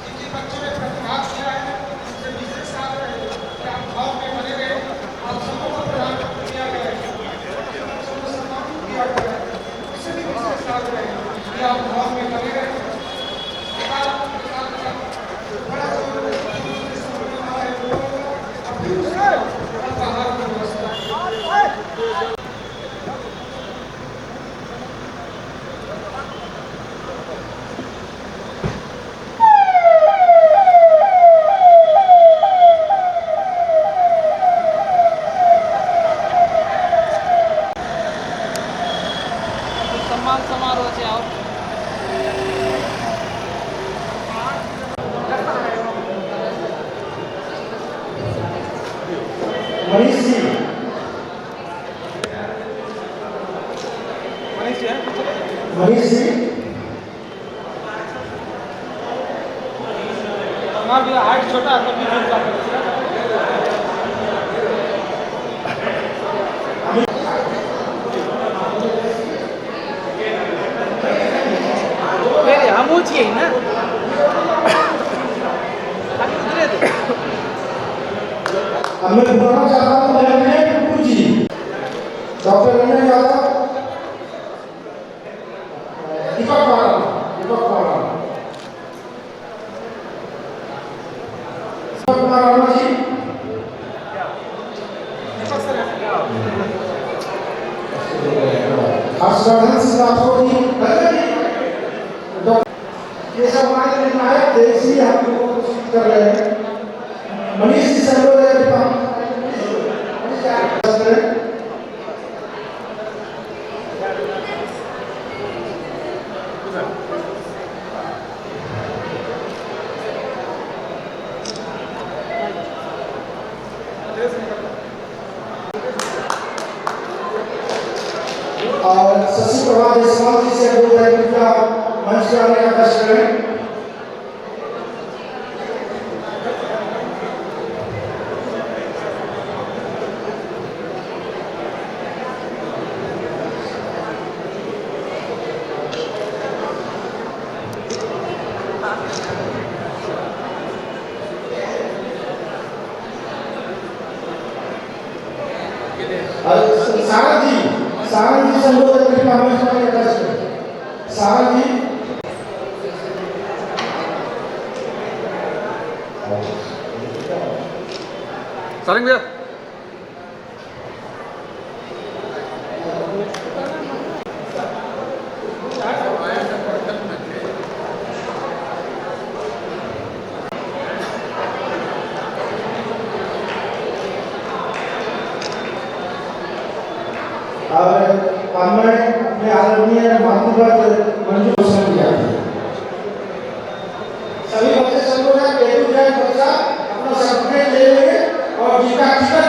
जिनके बच्चों ने प्रतिभाग किया है उससे विशेष आग्रह है कि आप भाव में बने रहे। आप सबको प्रदान किया गया है, सबको सम्मानित किया गया है, इससे भी विशेष आग्रह है कि आप भाव में बने रहे। सम्मान समारोह से आओ। मनीष जी, मनीष जी हमारा भी हाइट छोटा है तो भी हम ऊँचिए ना अब मैं बुलाना चाहता हूँ मेरे टुकू जी, डॉक्टर रंजन यादव, दीपक कुमार राणा जी, हर्षवर्धन सिंह राठौर जी, ये सब हमारे लिए है, इसलिए हम लोगों को कर रहे हैं। मनीष जी से बोल रहे हैं और शशि प्रभा जायसवाल जी से बोल रहे हैं कृपया मंच पर आने का कष्ट करें। सारंग जी से बोल रहे हैं सारंग जी, सारंग भैया और मैं अपने आदरणीय मातृवर्ग मंजू घोषणा किया सभी बच्चे सब लोग बच्चा अपना सर्टिफिकेट ले लेंगे और जिनका टिकट